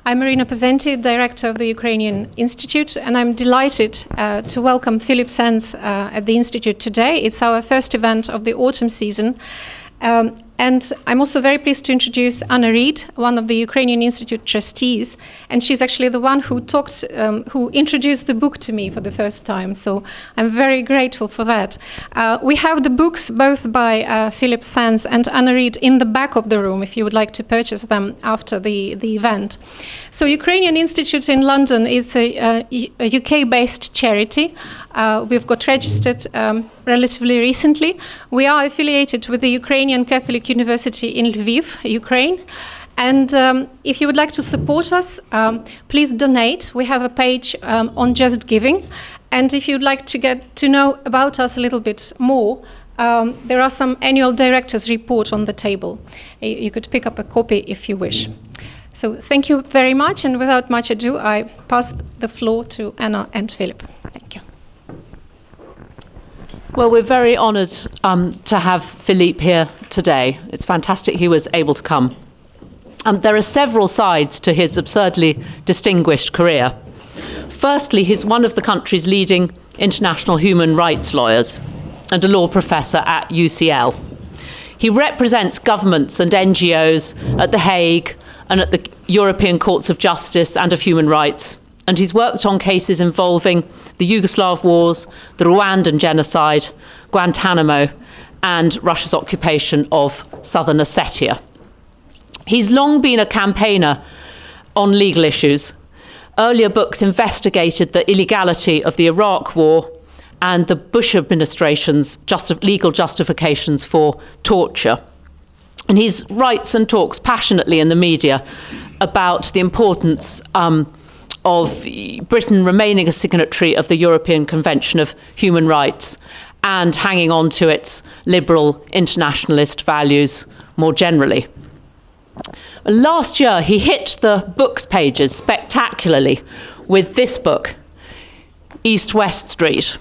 I'm Marina Pezenti, Director of the Ukrainian Institute, and I'm delighted to welcome Philippe Sands at the Institute today. It's our first event of the autumn season. And I'm also very pleased to introduce Anna Reid, one of the Ukrainian Institute trustees, and she's actually the one who introduced the book to me for the first time, so I'm very grateful for that. We have the books both by Philippe Sands and Anna Reid in the back of the room if you would like to purchase them after the event. So Ukrainian Institute in London is a UK-based charity. We've got registered relatively recently. We are affiliated with the Ukrainian Catholic University in Lviv, Ukraine. And if you would like to support us, please donate. We have a page on Just Giving. And if you'd like to get to know about us a little bit more, there are some annual directors' report on the table. You could pick up a copy if you wish. So thank you very much. And without much ado, I pass the floor to Anna and Philippe. Thank you. Well, we're very honoured to have Philippe here today. It's fantastic he was able to come. There are several sides to his absurdly distinguished career. Firstly, he's one of the country's leading international human rights lawyers and a law professor at UCL. He represents governments and NGOs at The Hague and at the European Courts of Justice and of Human Rights. And he's worked on cases involving the Yugoslav wars, the Rwandan genocide, Guantanamo, and Russia's occupation of southern Ossetia. He's long been a campaigner on legal issues. Earlier books investigated the illegality of the Iraq War and the Bush administration's legal justifications for torture. And he writes and talks passionately in the media about the importance of Britain remaining a signatory of the European Convention of Human Rights and hanging on to its liberal internationalist values more generally. Last year, he hit the books pages spectacularly with this book, East-West Street,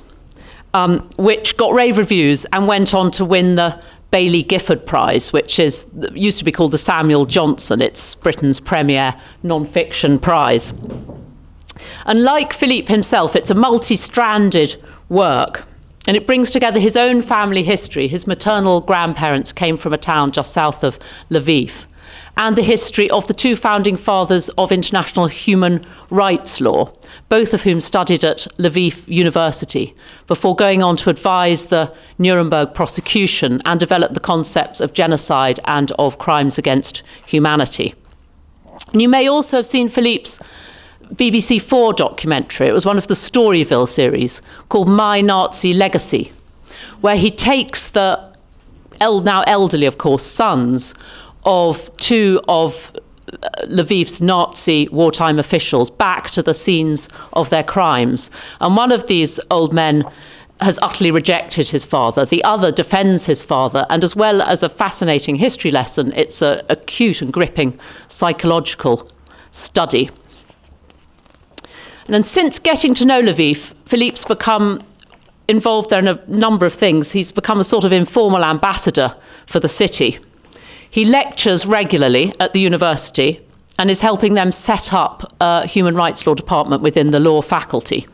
which got rave reviews and went on to win the Baillie Gifford Prize, which used to be called the Samuel Johnson. It's Britain's premier non-fiction prize. And like Philippe himself, it's a multi-stranded work, and it brings together his own family history. His maternal grandparents came from a town just south of Lviv, and the history of the two founding fathers of international human rights law, both of whom studied at Lviv University before going on to advise the Nuremberg prosecution and develop the concepts of genocide and of crimes against humanity. And you may also have seen Philippe's BBC 4 documentary. It was one of the Storyville series called My Nazi Legacy, where he takes the now elderly, of course, sons of two of Lviv's Nazi wartime officials back to the scenes of their crimes. And one of these old men has utterly rejected his father. The other defends his father. And as well as a fascinating history lesson, it's a acute and gripping psychological study. And since getting to know Lviv, Philippe's become involved there in a number of things. He's become a sort of informal ambassador for the city. He lectures regularly at the university and is helping them set up a human rights law department within the law faculty.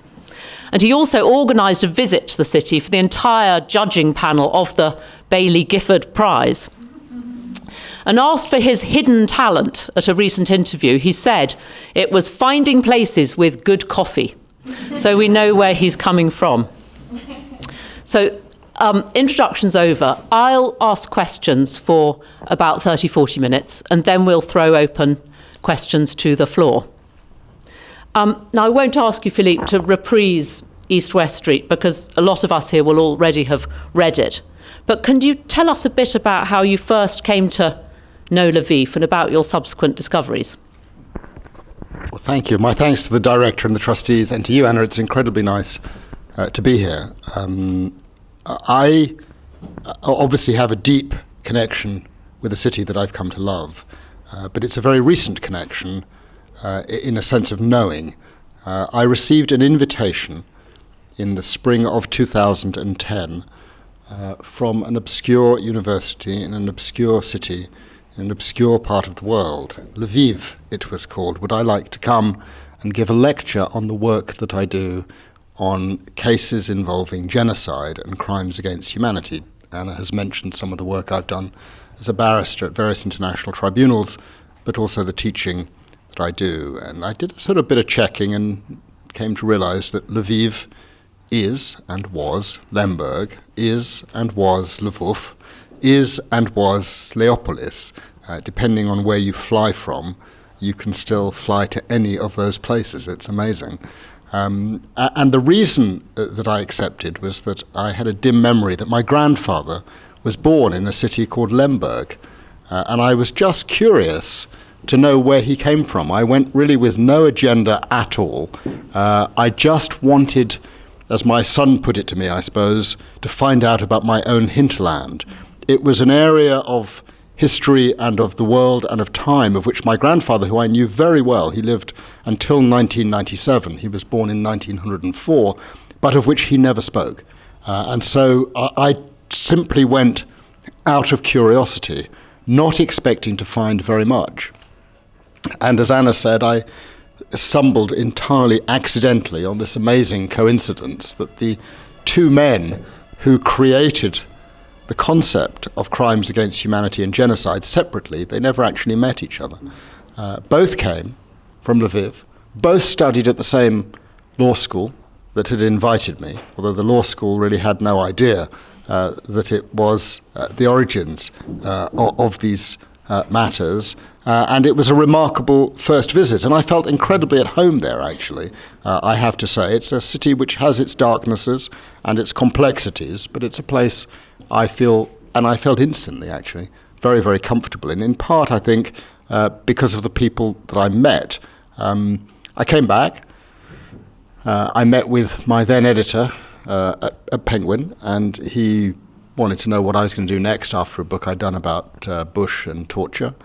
And he also organised a visit to the city for the entire judging panel of the Baillie Gifford Prize. And asked for his hidden talent at a recent interview, he said it was finding places with good coffee. So we know where he's coming from. So introduction's over. I'll ask questions for about 30, 40 minutes, and then we'll throw open questions to the floor. Now, I won't ask you, Philippe, to reprise East-West Street, because a lot of us here will already have read it. But can you tell us a bit about how you first came to know Lviv and about your subsequent discoveries? Well, thank you. My thanks to the director and the trustees, and to you, Anna. It's incredibly nice to be here. I obviously have a deep connection with a city that I've come to love, but it's a very recent connection in a sense of knowing. I received an invitation in the spring of 2010 from an obscure university in an obscure city in an obscure part of the world. Lviv, it was called. Would I like to come and give a lecture on the work that I do on cases involving genocide and crimes against humanity? Anna has mentioned some of the work I've done as a barrister at various international tribunals, but also the teaching that I do. And I did a sort of bit of checking and came to realize that Lviv is and was Lemberg, is and was Lvov, is and was Leopolis. Depending on where you fly from, you can still fly to any of those places. It's amazing. And the reason that I accepted was that I had a dim memory that my grandfather was born in a city called Lemberg, and I was just curious to know where he came from. I went really with no agenda at all. I just wanted, as my son put it to me, I suppose, to find out about my own hinterland. It was an area of history and of the world and of time of which my grandfather, who I knew very well, he lived until 1997, he was born in 1904, but of which he never spoke. And so I simply went out of curiosity, not expecting to find very much. And as Anna said, I stumbled entirely accidentally on this amazing coincidence that the two men who created the concept of crimes against humanity and genocide separately, they never actually met each other. Both came from Lviv, both studied at the same law school that had invited me, although the law school really had no idea that it was the origins of these matters. And it was a remarkable first visit, and I felt incredibly at home there, actually. I have to say, it's a city which has its darknesses and its complexities, but it's a place I feel, and I felt instantly, actually, very, very comfortable in part, I think, because of the people that I met. I came back. I met with my then editor at Penguin, and he wanted to know what I was going to do next after a book I'd done about Bush and torture.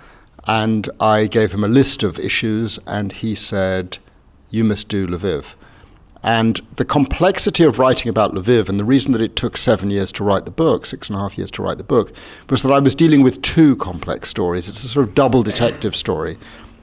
And I gave him a list of issues, and he said, "You must do Lviv." And the complexity of writing about Lviv, and the reason that it took 7 years to write the book, 6.5 years to write the book, was that I was dealing with two complex stories. It's a sort of double detective story.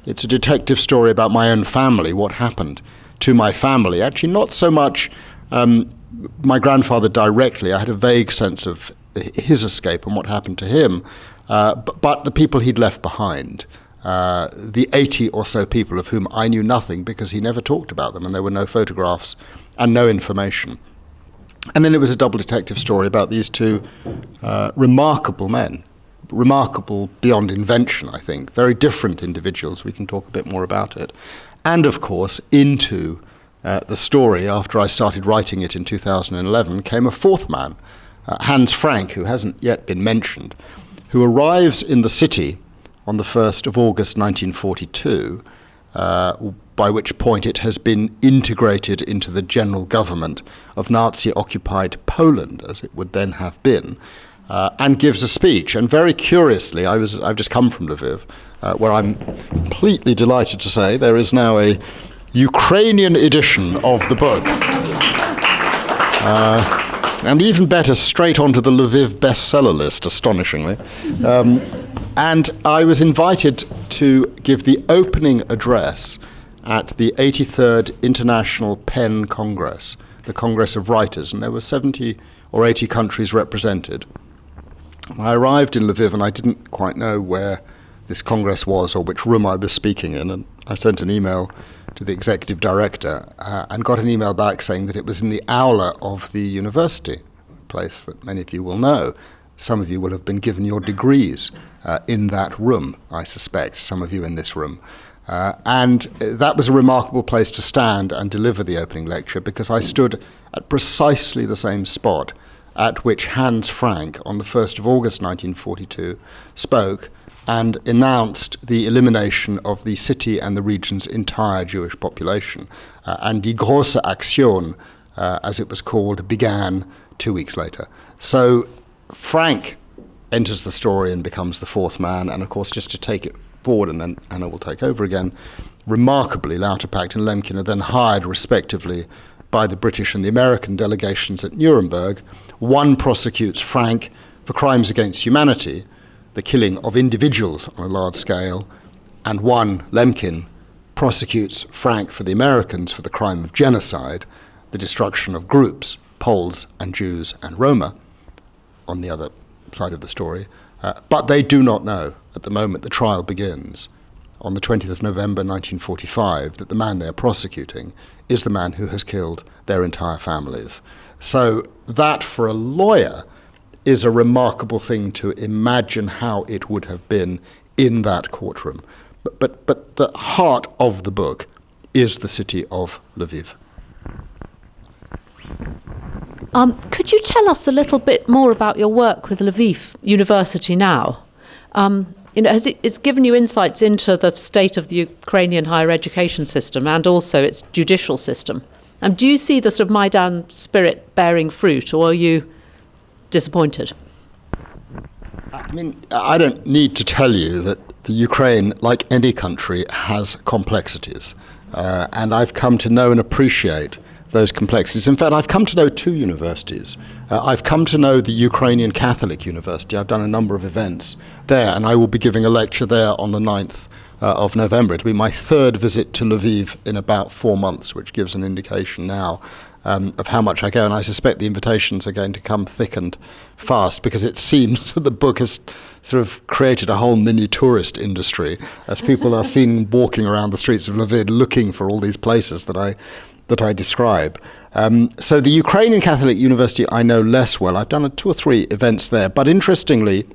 It's a detective story about my own family, what happened to my family. Actually, not so much my grandfather directly. I had a vague sense of his escape and what happened to him, but the people he'd left behind. The 80 or so people of whom I knew nothing because he never talked about them, and there were no photographs and no information. And then it was a double detective story about these two remarkable men, remarkable beyond invention, I think, very different individuals. We can talk a bit more about it. And of course, into the story, after I started writing it in 2011, came a fourth man, Hans Frank, who hasn't yet been mentioned, who arrives in the city on the 1st of August 1942, by which point it has been integrated into the general government of Nazi-occupied Poland, as it would then have been, and gives a speech. And very curiously, I've just come from Lviv, where I'm completely delighted to say there is now a Ukrainian edition of the book. And even better, straight onto the Lviv bestseller list, astonishingly. And I was invited to give the opening address at the 83rd International Pen Congress, the Congress of Writers, and there were 70 or 80 countries represented. I arrived in Lviv and I didn't quite know where this congress was or which room I was speaking in, and I sent an email to the executive director and got an email back saying that it was in the aula of the university, a place that many of you will know. Some of you will have been given your degrees in that room, I suspect, some of you in this room. And that was a remarkable place to stand and deliver the opening lecture, because I stood at precisely the same spot at which Hans Frank, on the 1st of August 1942, spoke and announced the elimination of the city and the region's entire Jewish population. And Die Große Aktion, as it was called, began 2 weeks later. So Frank enters the story and becomes the fourth man, and of course, just to take it forward, and then Anna will take over again, remarkably, Lauterpacht and Lemkin are then hired respectively by the British and the American delegations at Nuremberg. One prosecutes Frank for crimes against humanity, the killing of individuals on a large scale, and one, Lemkin, prosecutes Frank for the Americans for the crime of genocide, the destruction of groups, Poles and Jews and Roma, on the other side of the story. But they do not know, at the moment the trial begins, on the 20th of November 1945, that the man they're prosecuting is the man who has killed their entire families. So that, for a lawyer, is a remarkable thing to imagine how it would have been in that courtroom. But the heart of the book is the city of Lviv. Could you tell us a little bit more about your work with Lviv University now? It's given you insights into the state of the Ukrainian higher education system and also its judicial system. Do you see the sort of Maidan spirit bearing fruit, or are you disappointed? I mean, I don't need to tell you that the Ukraine, like any country, has complexities. And I've come to know and appreciate those complexities. In fact, I've come to know two universities. I've come to know the Ukrainian Catholic University. I've done a number of events there, and I will be giving a lecture there on the 9th of November. It'll be my third visit to Lviv in about 4 months, which gives an indication now of how much I go. And I suspect the invitations are going to come thick and fast, because it seems that the book has sort of created a whole mini tourist industry, as people are seen walking around the streets of Lviv looking for all these places that I describe. So the Ukrainian Catholic University I know less well. I've done 2 or 3 events there. But interestingly,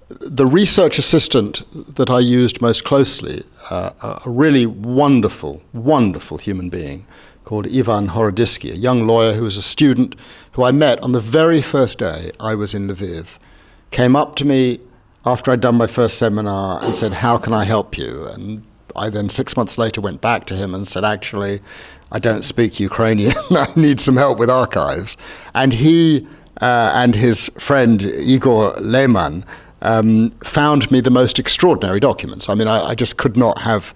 the research assistant that I used most closely, a really wonderful, wonderful human being called Ivan Horodisky, a young lawyer who was a student who I met on the very first day I was in Lviv, came up to me after I'd done my first seminar and said, "How can I help you?" And I then 6 months later went back to him and said, "Actually, I don't speak Ukrainian. I need some help with archives." And he and his friend Igor Lehman found me the most extraordinary documents. I mean, I just could not have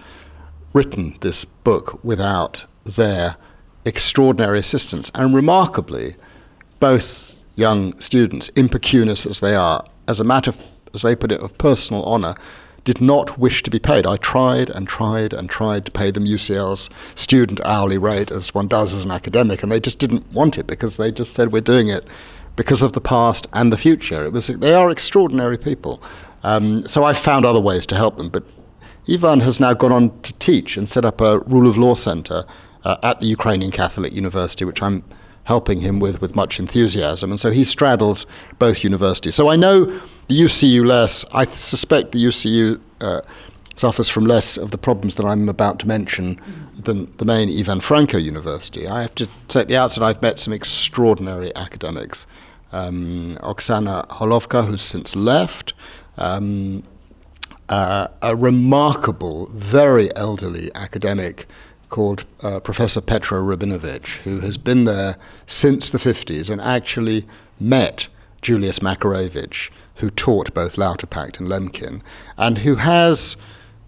written this book without their extraordinary assistance. And remarkably, both young students, impecunious as they are, as a matter of, as they put it, of personal honour, did not wish to be paid. I tried and tried and tried to pay them UCL's student hourly rate, as one does as an academic, and they just didn't want it, because they just said, we're doing it because of the past and the future. They are extraordinary people. So I found other ways to help them. But Ivan has now gone on to teach and set up a rule of law centre at the Ukrainian Catholic University, which I'm helping him with much enthusiasm. And so he straddles both universities. So I know the UCU less. I suspect the UCU suffers from less of the problems that I'm about to mention than the main Ivan Franko University. I have to say at the outset, I've met some extraordinary academics. Oksana Holovka, who's since left, a remarkable, very elderly academic called Professor Petro Rabinovich, who has been there since the 50s and actually met Julius Makarevich, who taught both Lauterpacht and Lemkin, and who has,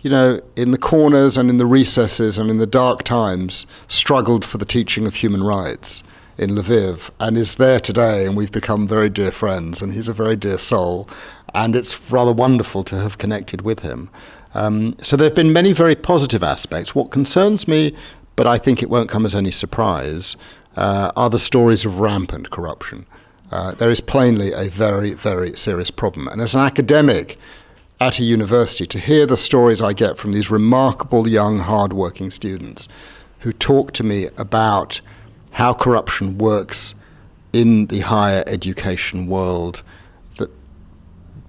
you know, in the corners and in the recesses and in the dark times, struggled for the teaching of human rights in Lviv, and is there today, and we've become very dear friends, and he's a very dear soul, and it's rather wonderful to have connected with him. So there have been many very positive aspects. What concerns me, but I think it won't come as any surprise, are the stories of rampant corruption. There is plainly a very, very serious problem. And as an academic at a university, to hear the stories I get from these remarkable young, hard-working students who talk to me about how corruption works in the higher education world, that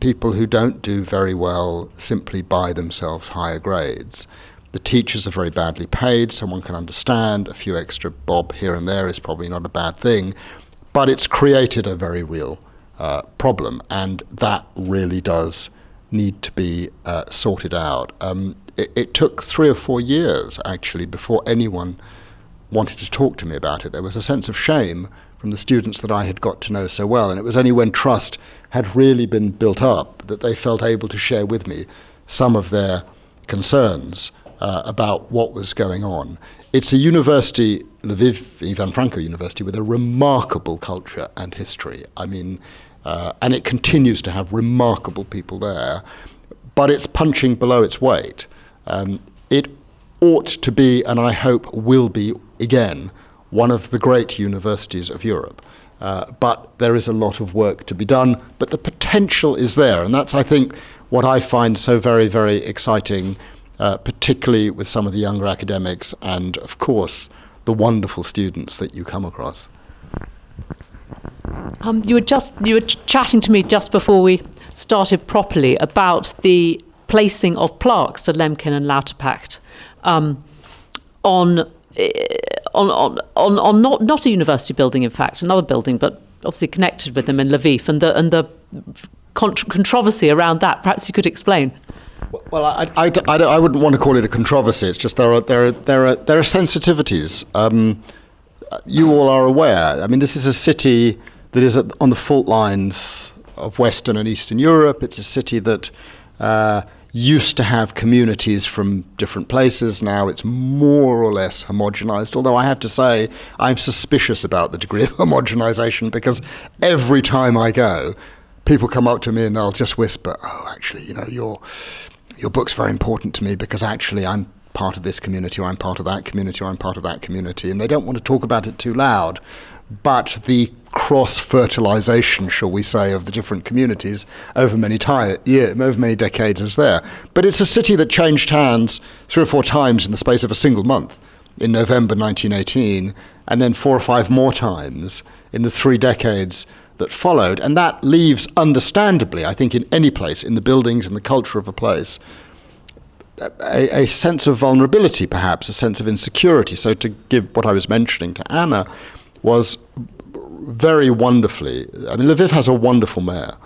people who don't do very well simply buy themselves higher grades. The teachers are very badly paid, so one can understand a few extra bob here and there is probably not a bad thing, but it's created a very real problem, and that really does need to be sorted out. It took 3 or 4 years, actually, before anyone wanted to talk to me about it. There was a sense of shame from the students that I had got to know so well, and it was only when trust had really been built up that they felt able to share with me some of their concerns about what was going on. It's a university, Lviv Ivan Franko University, with a remarkable culture and history. I mean, and it continues to have remarkable people there, but it's punching below its weight. It ought to be, and I hope will be again, one of the great universities of Europe. But there is a lot of work to be done, but the potential is there, and that's, I think, what I find so very, very exciting, particularly with some of the younger academics and, of course, the wonderful students that you come across. You were chatting to me just before we started properly about the placing of plaques to Lemkin and Lauterpacht on not a university building, in fact, another building, but obviously connected with them in Lviv, and the controversy around that. Perhaps you could explain. Well, I wouldn't want to call it a controversy. It's just there are sensitivities. You all are aware. I mean, this is a city that is on the fault lines of Western and Eastern Europe. It's a city that used to have communities from different places. Now it's more or less homogenized, although I have to say I'm suspicious about the degree of homogenization, because every time I go, people come up to me and they'll just whisper, "Oh, actually, you know, your book's very important to me because actually I'm part of this community, or I'm part of that community, or I'm part of that community," and they don't want to talk about it too loud. But the cross-fertilization, shall we say, of the different communities over many decades is there. But it's a city that changed hands 3 or 4 times in the space of a single month, in November 1918, and then 4 or 5 more times in the 3 decades that followed. And that leaves, understandably, I think in any place, in the buildings and the culture of a place, a sense of vulnerability, perhaps, a sense of insecurity. So to give what I was mentioning to Anna was very wonderfully, I mean, Lviv has a wonderful mayor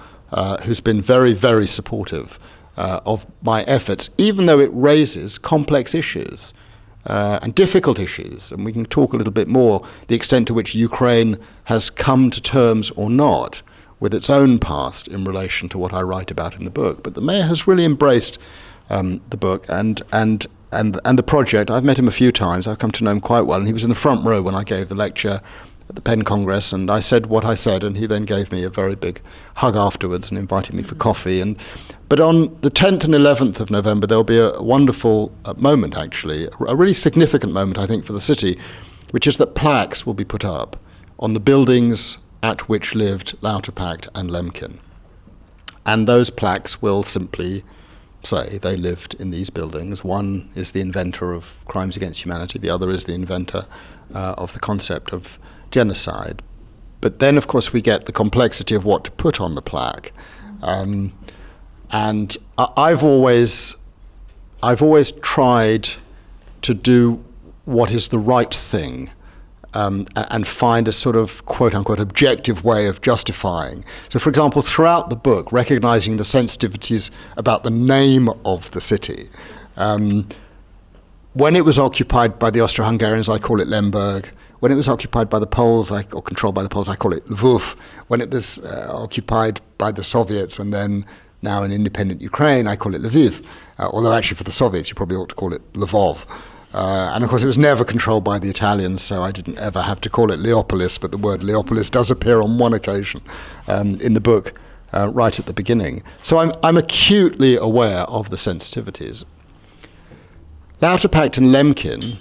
who's been very, very supportive of my efforts, even though it raises complex issues and difficult issues. And we can talk a little bit more the extent to which Ukraine has come to terms or not with its own past in relation to what I write about in the book. But the mayor has really embraced the book and the project. I've met him a few times. I've come to know him quite well, and he was in the front row when I gave the lecture at the Penn Congress, and I said what I said, and he then gave me a very big hug afterwards and invited me for coffee. But on the 10th and 11th of November, there'll be a wonderful moment, actually, a really significant moment, I think, for the city, which is that plaques will be put up on the buildings at which lived Lauterpacht and Lemkin. And those plaques will simply say they lived in these buildings. One is the inventor of crimes against humanity, the other is the inventor of the concept of genocide. But then, of course, we get the complexity of what to put on the plaque. And I've always tried to do what is the right thing, and find a sort of quote-unquote objective way of justifying. So, for example, throughout the book, recognizing the sensitivities about the name of the city. When it was occupied by the Austro-Hungarians, I call it Lemberg. When it was occupied by the Poles, or controlled by the Poles, I call it Lviv. When it was occupied by the Soviets and then now in independent Ukraine, I call it Lviv. Although actually for the Soviets, you probably ought to call it Lvov. And of course it was never controlled by the Italians, so I didn't ever have to call it Leopolis, but the word Leopolis does appear on one occasion in the book right at the beginning. So I'm acutely aware of the sensitivities. Lauterpacht and Lemkin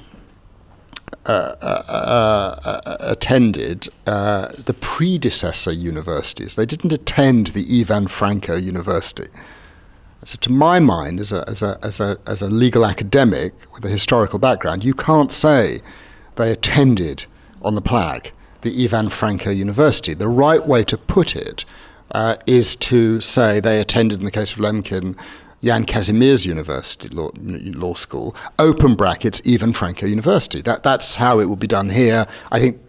attended the predecessor universities. They didn't attend the Ivan Franko University. So to my mind, as a legal academic with a historical background, you can't say they attended on the plaque the Ivan Franko University. The right way to put it is to say they attended, in the case of Lemkin, Jan Kazimierz University Law School, open brackets, Ivan Franko University. That's how it will be done here, I think.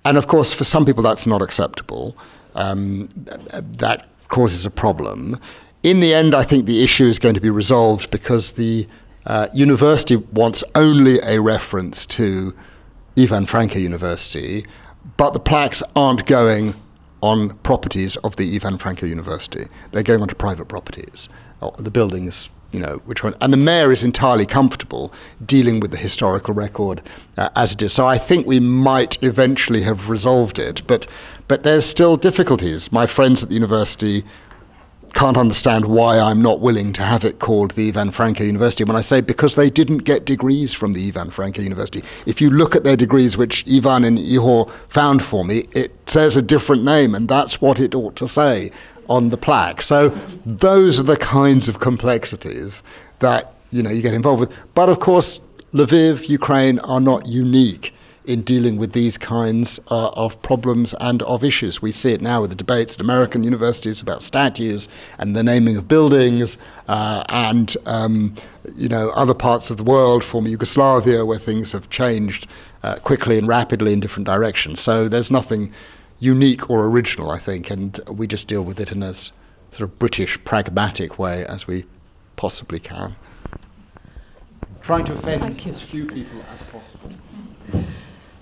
And of course, for some people that's not acceptable. That causes a problem. In the end, I think the issue is going to be resolved because the university wants only a reference to Ivan Franko University, but the plaques aren't going on properties of the Ivan Franko University. They're going onto private properties. The buildings, and the mayor is entirely comfortable dealing with the historical record as it is. So I think we might eventually have resolved it, but But there's still difficulties. My friends at the university can't understand why I'm not willing to have it called the Ivan Franko University, when I say because they didn't get degrees from the Ivan Franko University. If you look at their degrees, which Ivan and Ihor found for me, it says a different name, and that's what it ought to say on the plaque. So those are the kinds of complexities that you get involved with. But of course, Lviv, Ukraine are not unique in dealing with these kinds of problems and of issues. We see it now with the debates at American universities about statues and the naming of buildings, and other parts of the world, former Yugoslavia, where things have changed quickly and rapidly in different directions. So there's nothing unique or original, I think, and we just deal with it in a sort of British pragmatic way as we possibly can. Trying to offend as few people as possible.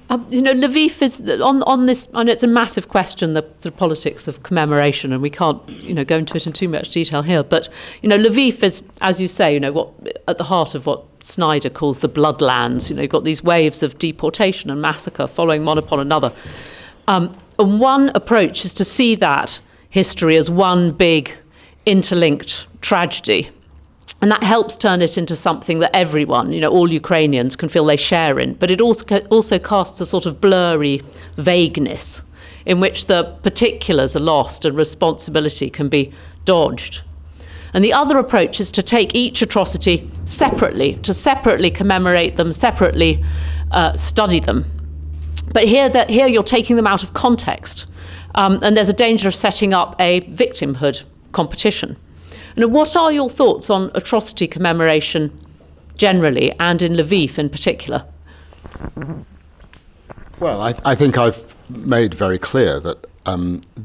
Lviv is on this. I know it's a massive question, the sort of politics of commemoration, and we can't, go into it in too much detail here. But Lviv is, as you say, what at the heart of what Snyder calls the bloodlands. You've got these waves of deportation and massacre following one upon another. And one approach is to see that history as one big, interlinked tragedy. And that helps turn it into something that everyone, all Ukrainians can feel they share in. But it also casts a sort of blurry vagueness in which the particulars are lost and responsibility can be dodged. And the other approach is to take each atrocity separately, to separately commemorate them, separately study them. But here you're taking them out of context. And there's a danger of setting up a victimhood competition. What are your thoughts on atrocity commemoration generally and in Lviv in particular? Well, I think I've made very clear that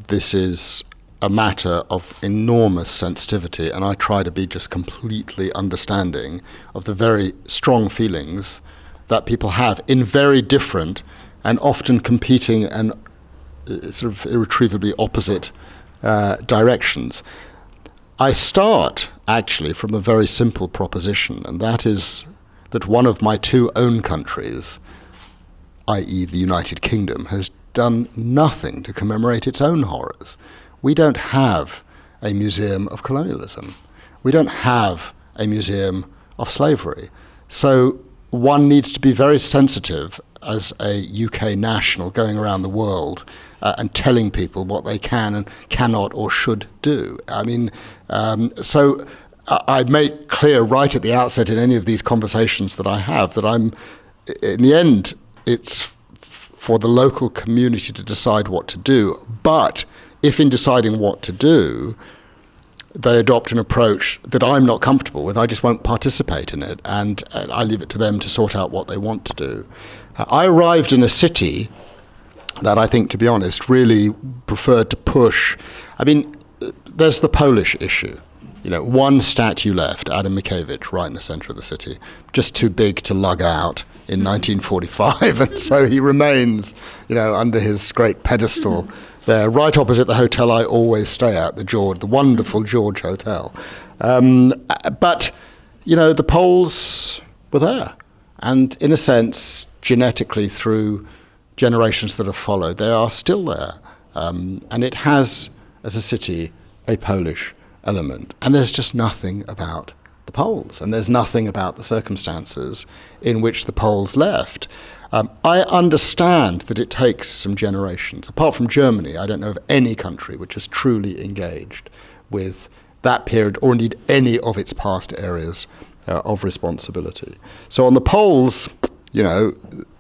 this is a matter of enormous sensitivity, and I try to be just completely understanding of the very strong feelings that people have in very different and often competing and sort of irretrievably opposite directions. I start actually from a very simple proposition, and that is that one of my two own countries, i.e. the United Kingdom, has done nothing to commemorate its own horrors. We don't have a museum of colonialism. We don't have a museum of slavery. So one needs to be very sensitive as a UK national going around the world and telling people what they can and cannot or should do. I mean, so I make clear right at the outset in any of these conversations that I have that in the end, it's for the local community to decide what to do. But if in deciding what to do, they adopt an approach that I'm not comfortable with, I just won't participate in it, and I leave it to them to sort out what they want to do. I arrived in a city that I think, to be honest, really preferred to push. I mean, there's the Polish issue. One statue left, Adam Mickiewicz, right in the centre of the city, just too big to lug out in 1945, and so he remains, under his great pedestal there, right opposite the hotel I always stay at, the wonderful George Hotel. But, the Poles were there, and in a sense, genetically through generations that have followed, they are still there. And it has, as a city, a Polish element. And there's just nothing about the Poles, and there's nothing about the circumstances in which the Poles left. I understand that it takes some generations. Apart from Germany, I don't know of any country which has truly engaged with that period, or indeed any of its past areas of responsibility. So on the Poles,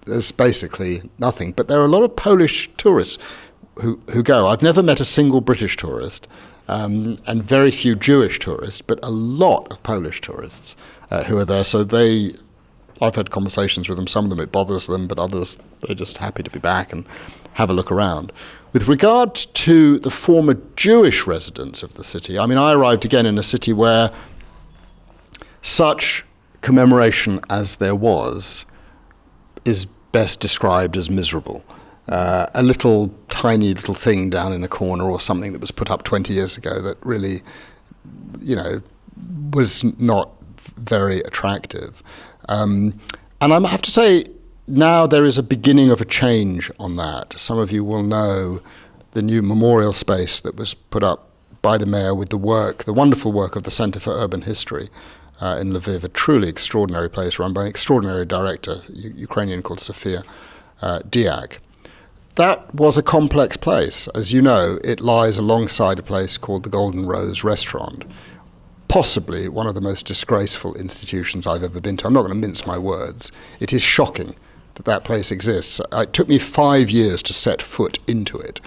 there's basically nothing. But there are a lot of Polish tourists who go. I've never met a single British tourist, and very few Jewish tourists, but a lot of Polish tourists who are there. So I've had conversations with them. Some of them it bothers them, but others, they're just happy to be back and have a look around. With regard to the former Jewish residents of the city, I mean, I arrived again in a city where such commemoration as there was is best described as miserable. A tiny little thing down in a corner or something that was put up 20 years ago that really, was not very attractive. And I have to say, now there is a beginning of a change on that. Some of you will know the new memorial space that was put up by the mayor with the wonderful work of the Centre for Urban History in Lviv, a truly extraordinary place run by an extraordinary director, Ukrainian, called Sofia Diak. That was a complex place. As you know, it lies alongside a place called the Golden Rose Restaurant, possibly one of the most disgraceful institutions I've ever been to. I'm not going to mince my words. It is shocking that that place exists. It took me 5 years to set foot into it.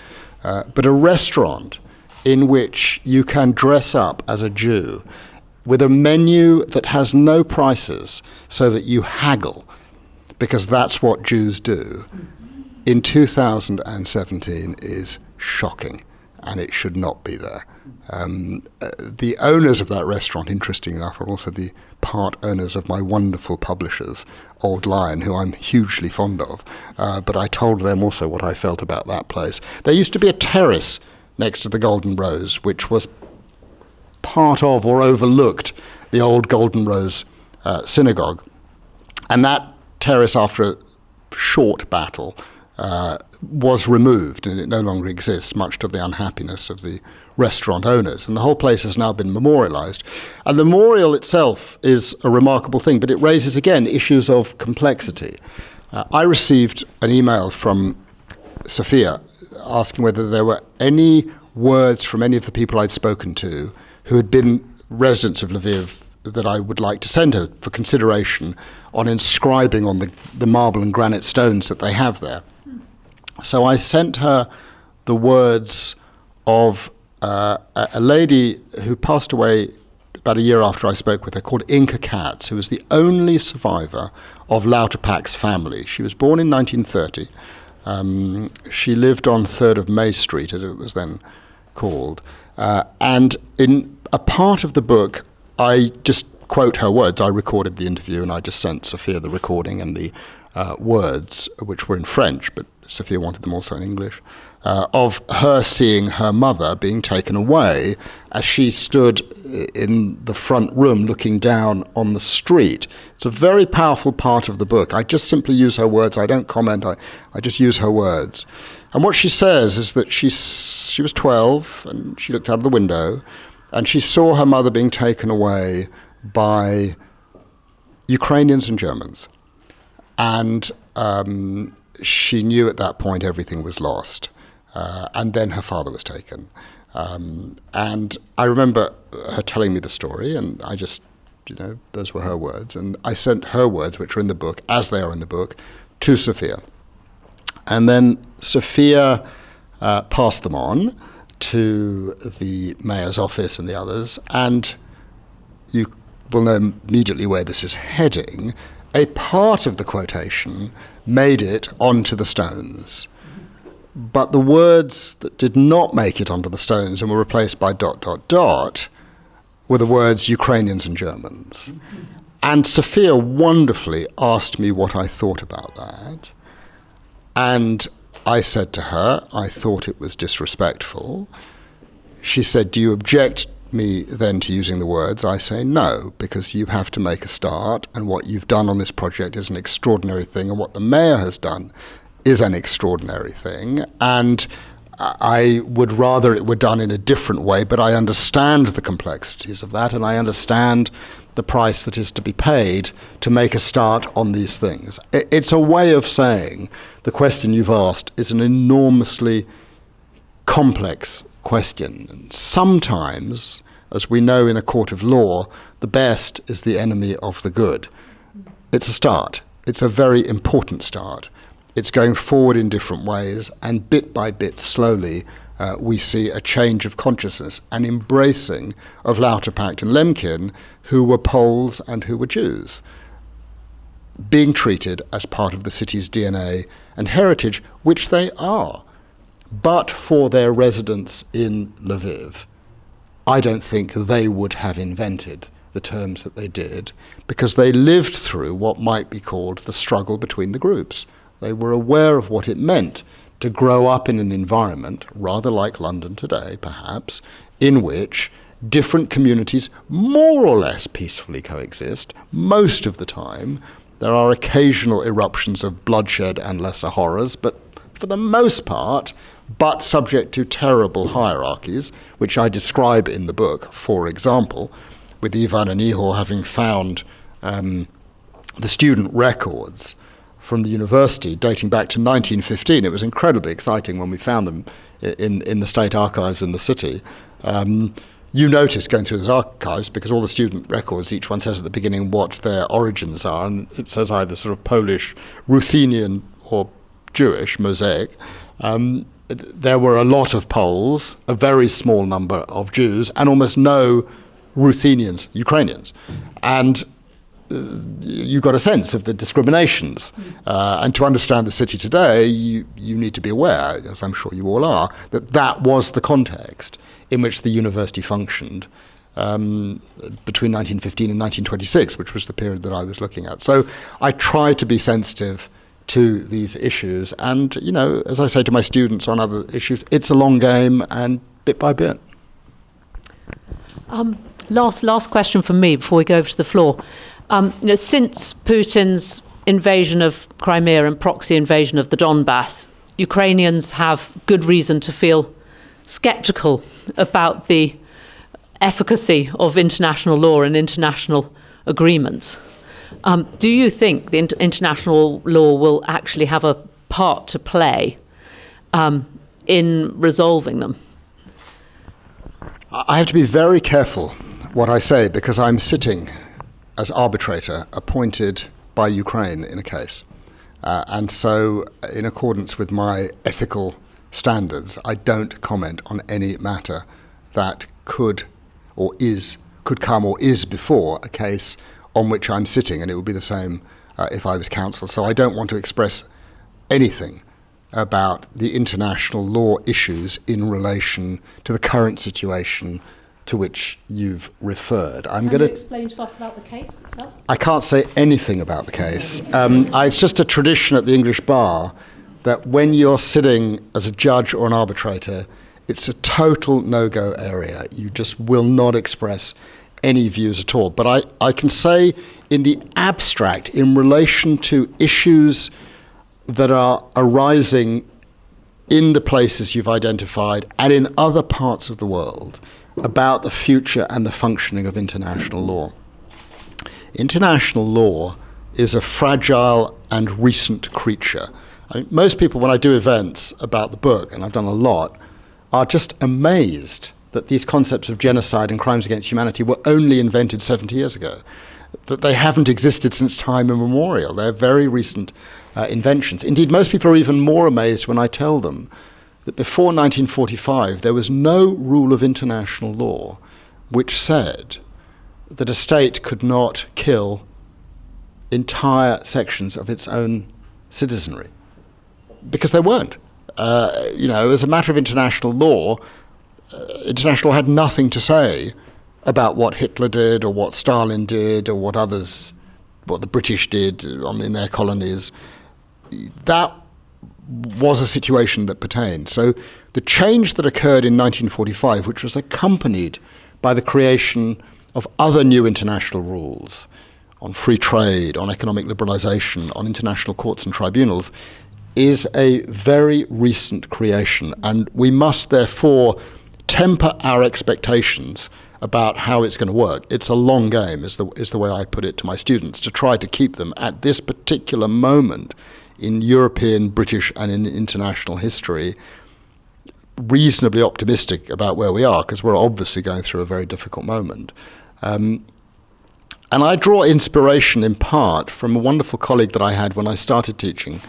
But a restaurant in which you can dress up as a Jew with a menu that has no prices so that you haggle, because that's what Jews do, in 2017 is shocking, and it should not be there. The owners of that restaurant, interesting enough, are also the part owners of my wonderful publishers, Old Lion, who I'm hugely fond of. But I told them also what I felt about that place. There used to be a terrace next to the Golden Rose, which was part of or overlooked the old Golden Rose synagogue. And that terrace, after a short battle, was removed, and it no longer exists, much to the unhappiness of the restaurant owners. And the whole place has now been memorialized. And the memorial itself is a remarkable thing, but it raises, again, issues of complexity. I received an email from Sofia asking whether there were any words from any of the people I'd spoken to who had been residents of Lviv that I would like to send her for consideration on inscribing on the marble and granite stones that they have there. So I sent her the words of a lady who passed away about a year after I spoke with her, called Inkas, who was the only survivor of Lauterpacht's family. She was born in 1930. She lived on 3rd of May Street, as it was then called. And in a part of the book, I just quote her words. I recorded the interview, and I just sent Sophia the recording and the words, which were in French, but Sophia wanted them also in English, of her seeing her mother being taken away as she stood in the front room looking down on the street. It's a very powerful part of the book. I just simply use her words. I don't comment. I just use her words. And what she says is that she was 12, and she looked out of the window, and she saw her mother being taken away by Ukrainians and Germans. And she knew at that point everything was lost. And then her father was taken. And I remember her telling me the story, and I just, those were her words. And I sent her words, which are in the book, as they are in the book, to Sophia. And then Sophia passed them on to the mayor's office and the others. And you will know immediately where this is heading. A part of the quotation made it onto the stones. But the words that did not make it onto the stones and were replaced by ... were the words Ukrainians and Germans. And Sophia wonderfully asked me what I thought about that. And I said to her, I thought it was disrespectful. She said, do you object me then to using the words? I say no, because you have to make a start, and what you've done on this project is an extraordinary thing, and what the mayor has done is an extraordinary thing, and I would rather it were done in a different way, but I understand the complexities of that, and I understand the price that is to be paid to make a start on these things. It's a way of saying the question you've asked is an enormously complex question. And sometimes, as we know in a court of law, the best is the enemy of the good. It's a start. It's a very important start. It's going forward in different ways, and bit by bit, slowly, we see a change of consciousness, an embracing of Lauterpacht and Lemkin, who were Poles and who were Jews, being treated as part of the city's DNA and heritage, which they are. But for their residence in Lviv, I don't think they would have invented the terms that they did, because they lived through what might be called the struggle between the groups. They were aware of what it meant to grow up in an environment, rather like London today, perhaps, in which different communities more or less peacefully coexist. Most of the time, there are occasional eruptions of bloodshed and lesser horrors, but for the most part, but subject to terrible hierarchies, which I describe in the book, for example, with Ivan and Ihor having found the student records from the university dating back to 1915. It was incredibly exciting when we found them in the state archives in the city. You notice going through those archives, because all the student records, each one says at the beginning what their origins are, and it says either sort of Polish, Ruthenian, or Jewish, Mosaic. There were a lot of Poles, a very small number of Jews, and almost no Ruthenians, Ukrainians. And you got a sense of the discriminations. And to understand the city today, you need to be aware, as I'm sure you all are, that that was the context in which the university functioned between 1915 and 1926, which was the period that I was looking at. So I try to be sensitive to these issues. And, you know, as I say to my students on other issues, it's a long game, and bit by bit. Last question from me before we go over to the floor. Since Putin's invasion of Crimea and proxy invasion of the Donbass, Ukrainians have good reason to feel sceptical about the efficacy of international law and international agreements. Do you think the international law will actually have a part to play in resolving them? I have to be very careful what I say, because I'm sitting as arbitrator appointed by Ukraine in a case. And so, in accordance with my ethical standards, I don't comment on any matter that could come or is before a case on which I'm sitting, and it would be the same if I was counsel. So I don't want to express anything about the international law issues in relation to the current situation to which you've referred. Can you explain to us about the case itself? I can't say anything about the case. It's just a tradition at the English bar that when you're sitting as a judge or an arbitrator, it's a total no-go area. You just will not express any views at all. But I can say in the abstract, in relation to issues that are arising in the places you've identified and in other parts of the world, about the future and the functioning of international law. International law is a fragile and recent creature. Most people, when I do events about the book, and I've done a lot, are just amazed that these concepts of genocide and crimes against humanity were only invented 70 years ago, that they haven't existed since time immemorial. They're very recent inventions. Indeed, most people are even more amazed when I tell them that before 1945 there was no rule of international law which said that a state could not kill entire sections of its own citizenry, because there weren't. As a matter of international law had nothing to say about what Hitler did or what Stalin did or what the British did in their colonies. That was a situation that pertained. So the change that occurred in 1945, which was accompanied by the creation of other new international rules on free trade, on economic liberalization, on international courts and tribunals, is a very recent creation. And we must therefore temper our expectations about how it's going to work. It's a long game, is the way I put it to my students, to try to keep them at this particular moment in European, British, and in international history reasonably optimistic about where we are, because we're obviously going through a very difficult moment. And I draw inspiration in part from a wonderful colleague that I had when I started teaching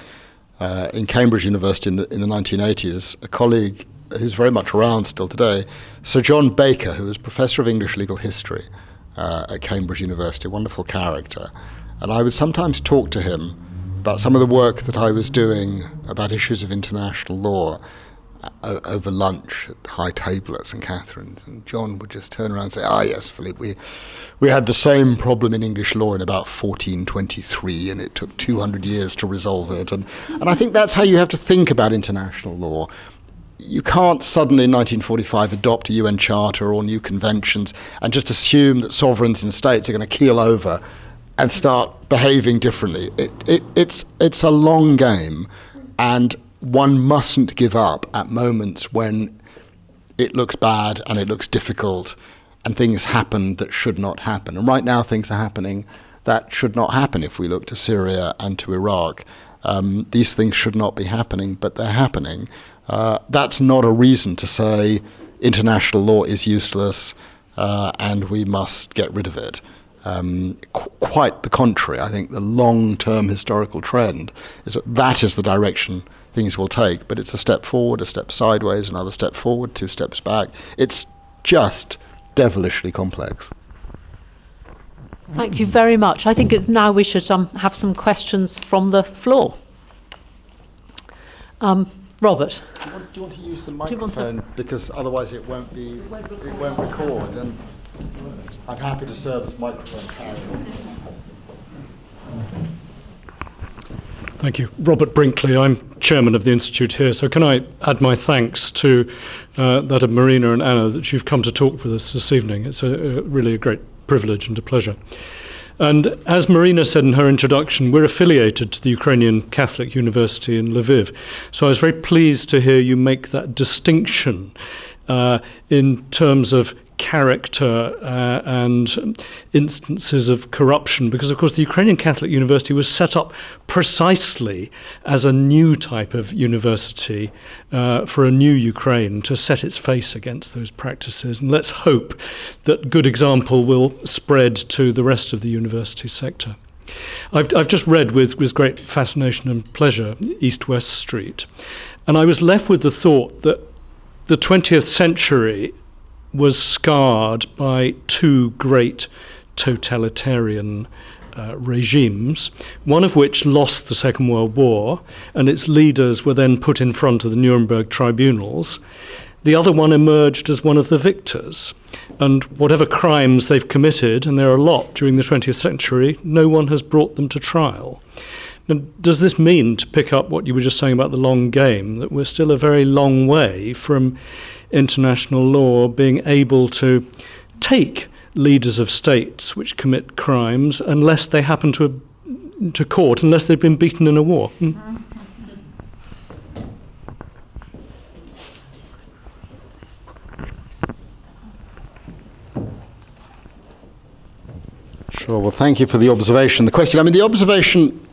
in Cambridge University in the 1980s, a colleague who's very much around still today, Sir John Baker, who was Professor of English Legal History at Cambridge University, a wonderful character. And I would sometimes talk to him about some of the work that I was doing about issues of international law over lunch at high table at St. Catherine's, and John would just turn around and say, yes, Philippe, we had the same problem in English law in about 1423, and it took 200 years to resolve it. And I think that's how you have to think about international law. You can't suddenly in 1945 adopt a UN charter or new conventions and just assume that sovereigns and states are going to keel over and start behaving differently. It's a long game, and one mustn't give up at moments when it looks bad and it looks difficult and things happen that should not happen. And right now things are happening that should not happen. If we look to Syria and to Iraq, these things should not be happening, but they're happening. That's not a reason to say international law is useless and we must get rid of it. Quite the contrary. I think the long-term historical trend is that is the direction things will take, but it's a step forward, a step sideways, another step forward, 2 steps back. It's just devilishly complex. Thank you very much. I think it's now we should have some questions from the floor. Robert. Do you want to use the microphone? Because otherwise it won't record. And I'm happy to serve as microphone carrier. Thank you. Robert Brinkley, I'm chairman of the Institute here, so can I add my thanks to that of Marina and Anna that you've come to talk with us this evening. It's really a great privilege and a pleasure. And as Marina said in her introduction, we're affiliated to the Ukrainian Catholic University in Lviv, so I was very pleased to hear you make that distinction in terms of character and instances of corruption, because of course the Ukrainian Catholic University was set up precisely as a new type of university for a new Ukraine to set its face against those practices, and let's hope that good example will spread to the rest of the university sector. I've just read with great fascination and pleasure East-West Street, and I was left with the thought that the 20th century was scarred by 2 great totalitarian regimes, one of which lost the Second World War, and its leaders were then put in front of the Nuremberg tribunals. The other one emerged as one of the victors, and whatever crimes they've committed, and there are a lot during the 20th century, no one has brought them to trial. Now, does this mean, to pick up what you were just saying about the long game, that we're still a very long way from international law being able to take leaders of states which commit crimes unless they happen to court, unless they've been beaten in a war? Sure. Well, thank you for the observation. The question, the observation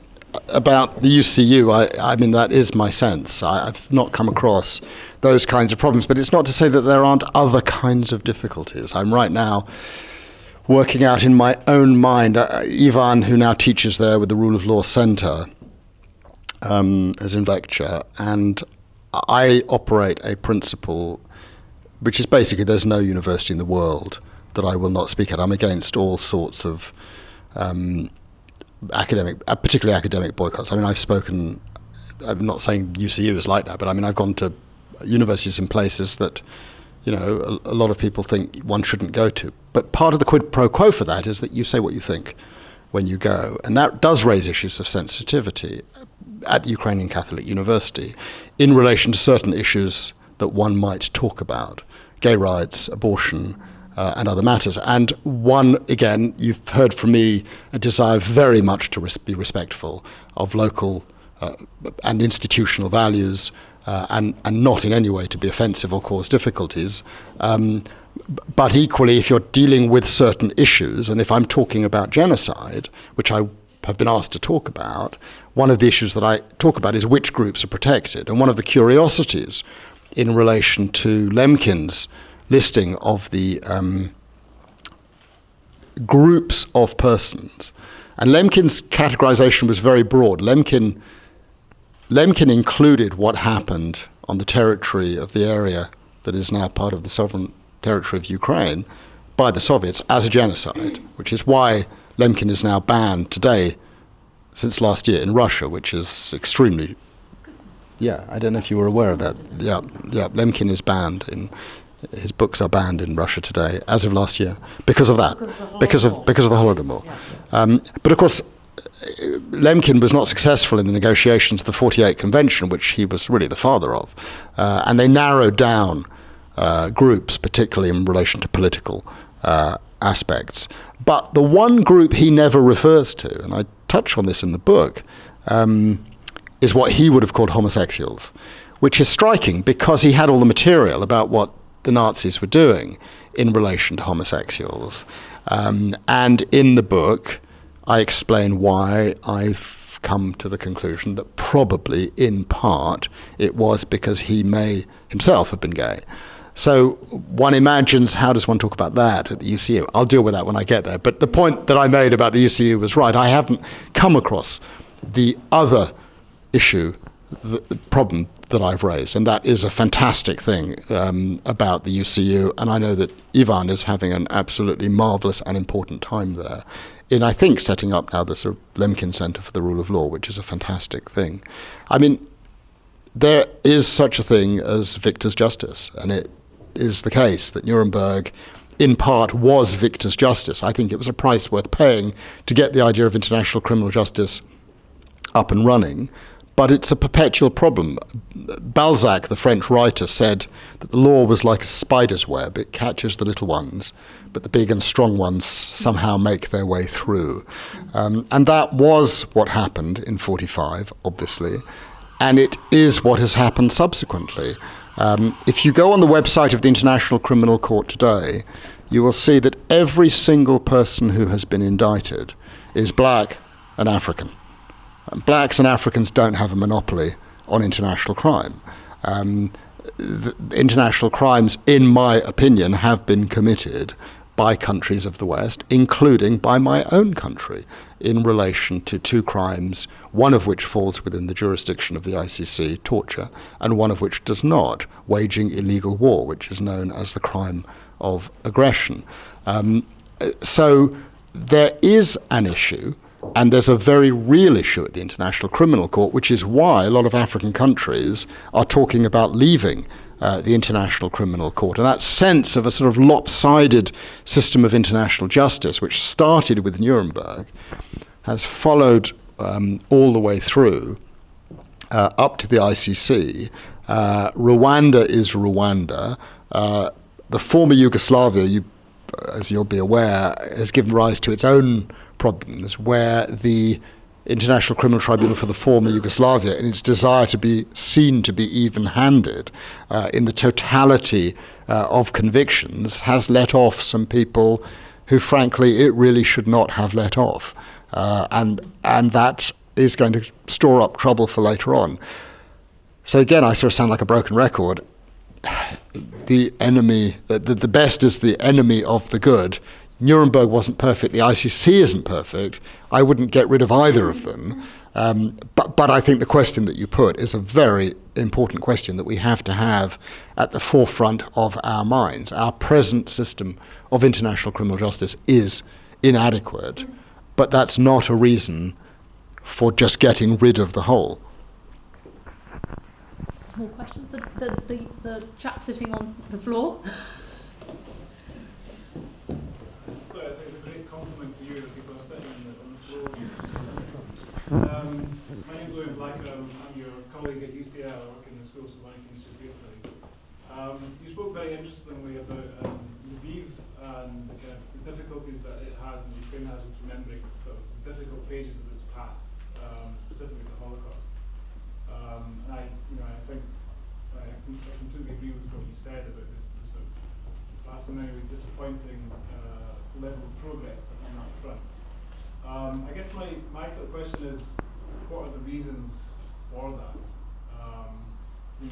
about the UCU, I mean, that is my sense. I've not come across those kinds of problems, but it's not to say that there aren't other kinds of difficulties. I'm right now working out in my own mind, Ivan, who now teaches there with the Rule of Law Centre, as in lecture, and I operate a principle which is basically there's no university in the world that I will not speak at. I'm against all sorts of particularly academic boycotts. I've spoken, I'm not saying UCU is like that, but I've gone to universities in places that, a lot of people think one shouldn't go to. But part of the quid pro quo for that is that you say what you think when you go. And that does raise issues of sensitivity at the Ukrainian Catholic University in relation to certain issues that one might talk about, gay rights, abortion, and other matters. And one, again, you've heard from me a desire very much to be respectful of local and institutional values, and not in any way to be offensive or cause difficulties. But equally, if you're dealing with certain issues, and if I'm talking about genocide, which I have been asked to talk about, one of the issues that I talk about is which groups are protected. And one of the curiosities in relation to Lemkin's listing of the groups of persons. And Lemkin's categorization was very broad. Lemkin included what happened on the territory of the area that is now part of the sovereign territory of Ukraine by the Soviets as a genocide, which is why Lemkin is now banned today, since last year, in Russia, which is extremely... Yeah, I don't know if you were aware of that. Yeah, Lemkin is banned his books are banned in Russia today, as of last year, because of that, because of the Holodomor. But of course, Lemkin was not successful in the negotiations of the 48 Convention, which he was really the father of, and they narrowed down groups, particularly in relation to political aspects. But the one group he never refers to, and I touch on this in the book, is what he would have called homosexuals, which is striking because he had all the material about what the Nazis were doing in relation to homosexuals. And in the book, I explain why I've come to the conclusion that probably, in part, it was because he may himself have been gay. So one imagines, how does one talk about that at the UCU? I'll deal with that when I get there. But the point that I made about the UCU was right. I haven't come across the other issue, the problem that I've raised, and that is a fantastic thing about the UCU, and I know that Ivan is having an absolutely marvellous and important time there in, I think, setting up now the sort of Lemkin Centre for the Rule of Law, which is a fantastic thing. I mean, there is such a thing as victor's justice, and it is the case that Nuremberg in part was victor's justice. I think it was a price worth paying to get the idea of international criminal justice up and running, but it's a perpetual problem. Balzac, the French writer, said that the law was like a spider's web. It catches the little ones, but the big and strong ones somehow make their way through. And that was what happened in 45, obviously, and it is what has happened subsequently. If you go on the website of the International Criminal Court today, you will see that every single person who has been indicted is black and African. Blacks and Africans don't have a monopoly on international crime. The international crimes, in my opinion, have been committed by countries of the West, including by my own country, in relation to two crimes, one of which falls within the jurisdiction of the ICC, torture, and one of which does not, waging illegal war, which is known as the crime of aggression. So there is an issue, and there's a very real issue at the International Criminal Court, which is why a lot of African countries are talking about leaving the International Criminal Court. And that sense of a sort of lopsided system of international justice, which started with Nuremberg, has followed all the way through up to the ICC. Rwanda is Rwanda. The former Yugoslavia, as you'll be aware, has given rise to its own problems, where the International Criminal Tribunal for the former Yugoslavia, in its desire to be seen to be even-handed in the totality of convictions, has let off some people who, frankly, it really should not have let off. And that is going to store up trouble for later on. So again, I sort of sound like a broken record. The enemy, the best is the enemy of the good. Nuremberg wasn't perfect, the ICC isn't perfect. I wouldn't get rid of either of them. But I think the question that you put is a very important question that we have to have at the forefront of our minds. Our present system of international criminal justice is inadequate, but that's not a reason for just getting rid of the whole. More questions? The chap sitting on the floor. My name is William Blacker. I'm your colleague at UCL. I work in the School of Slavonic and European Studies. You spoke very interestingly about Lviv and the difficulties that it has and Ukraine has with remembering sort of difficult pages of its past, specifically the Holocaust. And I think I completely agree with what you said about this sort of perhaps in many ways disappointing level of progress on that front. I guess my sort of question is, what are the reasons for that?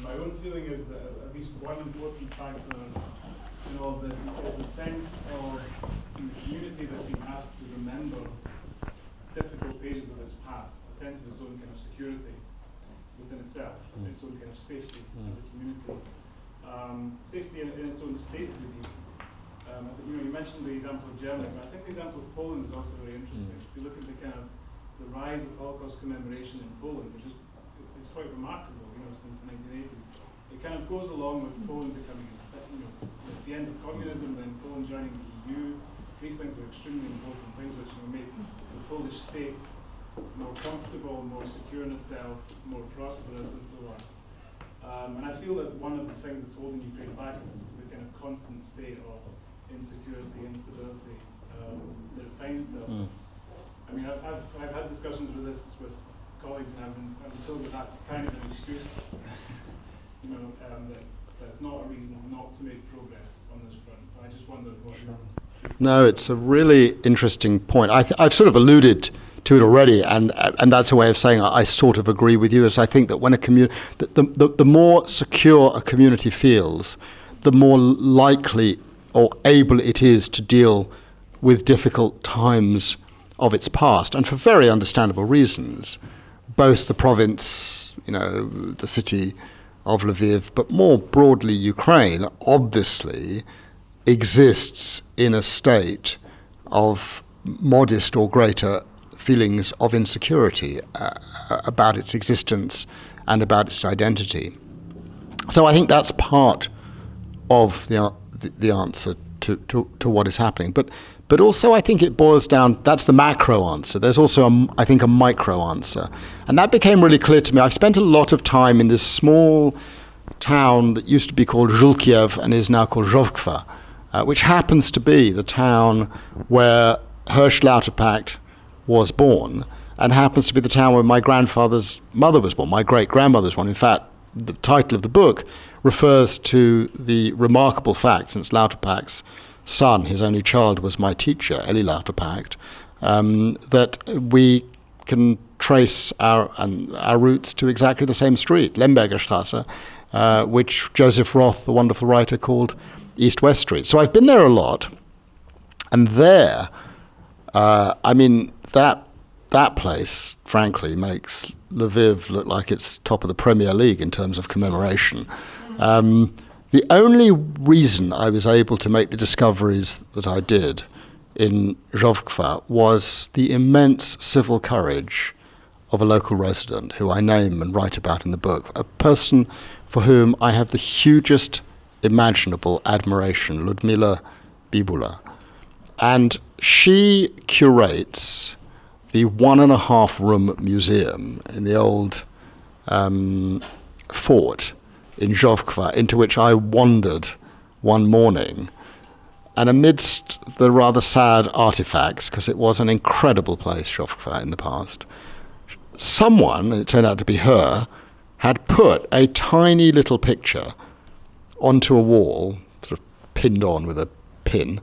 My own feeling is that at least one important factor in all of this is the sense of the community that's been asked to remember difficult pages of its past, a sense of its own kind of security within itself, its own kind of safety as a community, safety in its own state of being. I think, you mentioned the example of Germany, but I think the example of Poland is also very interesting. If you look at the kind of the rise of Holocaust commemoration in Poland, which is it's quite remarkable, since the 1980s. It kind of goes along with Poland becoming, at the end of communism, then Poland joining the EU. These things are extremely important, things which make the Polish state more comfortable, more secure in itself, more prosperous, and so on. And I feel that one of the things that's holding Ukraine back is the kind of constant state of insecurity, instability that it finds itself. I mean, I've had discussions with colleagues, and I've been told that that's kind of an excuse, that that's not a reason not to make progress on this front. I just wondered what your... No, it's a really interesting point. I've sort of alluded to it already, and that's a way of saying I sort of agree with you. As I think that when the more secure a community feels, the more likely or able it is to deal with difficult times of its past, and for very understandable reasons. Both the province, the city of Lviv, but more broadly Ukraine, obviously exists in a state of modest or greater feelings of insecurity about its existence and about its identity. So I think that's part of the answer to what is happening. But also I think it boils down, that's the macro answer. There's also, I think, a micro answer. And that became really clear to me. I've spent a lot of time in this small town that used to be called Żółkiew and is now called Żółkwa, which happens to be the town where Hirsch Lauterpacht was born, and happens to be the town where my grandfather's mother was born, my great-grandmother's one. In fact, the title of the book refers to the remarkable fact, since Lauterpacht's son, his only child, was my teacher, Eli Lauterpacht, that we can trace our roots to exactly the same street, Lemberger Straße, which Joseph Roth, the wonderful writer, called East-West Street. So I've been there a lot, and there, that place, frankly, makes Lviv look like it's top of the Premier League in terms of commemoration. The only reason I was able to make the discoveries that I did in Żółkwa was the immense civil courage of a local resident who I name and write about in the book, a person for whom I have the hugest imaginable admiration, Ludmila Bibula. And she curates the 1.5-room museum in the old fort in Żółkwa, into which I wandered one morning. And amidst the rather sad artifacts, because it was an incredible place, Żółkwa, in the past, someone, and it turned out to be her, had put a tiny little picture onto a wall, sort of pinned on with a pin,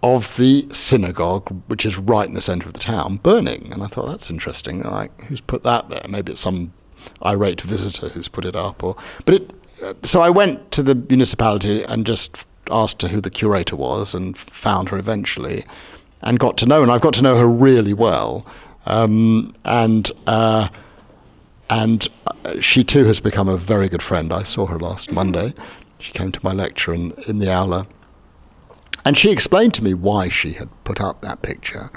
of the synagogue, which is right in the centre of the town, burning. And I thought, that's interesting. Like, who's put that there? Maybe it's some irate visitor who's put it up. So I went to the municipality and just asked her who the curator was, and found her eventually, and got to know. And I've got to know her really well. And she too has become a very good friend. I saw her last Monday. She came to my lecture in the aula. And she explained to me why she had put up that picture,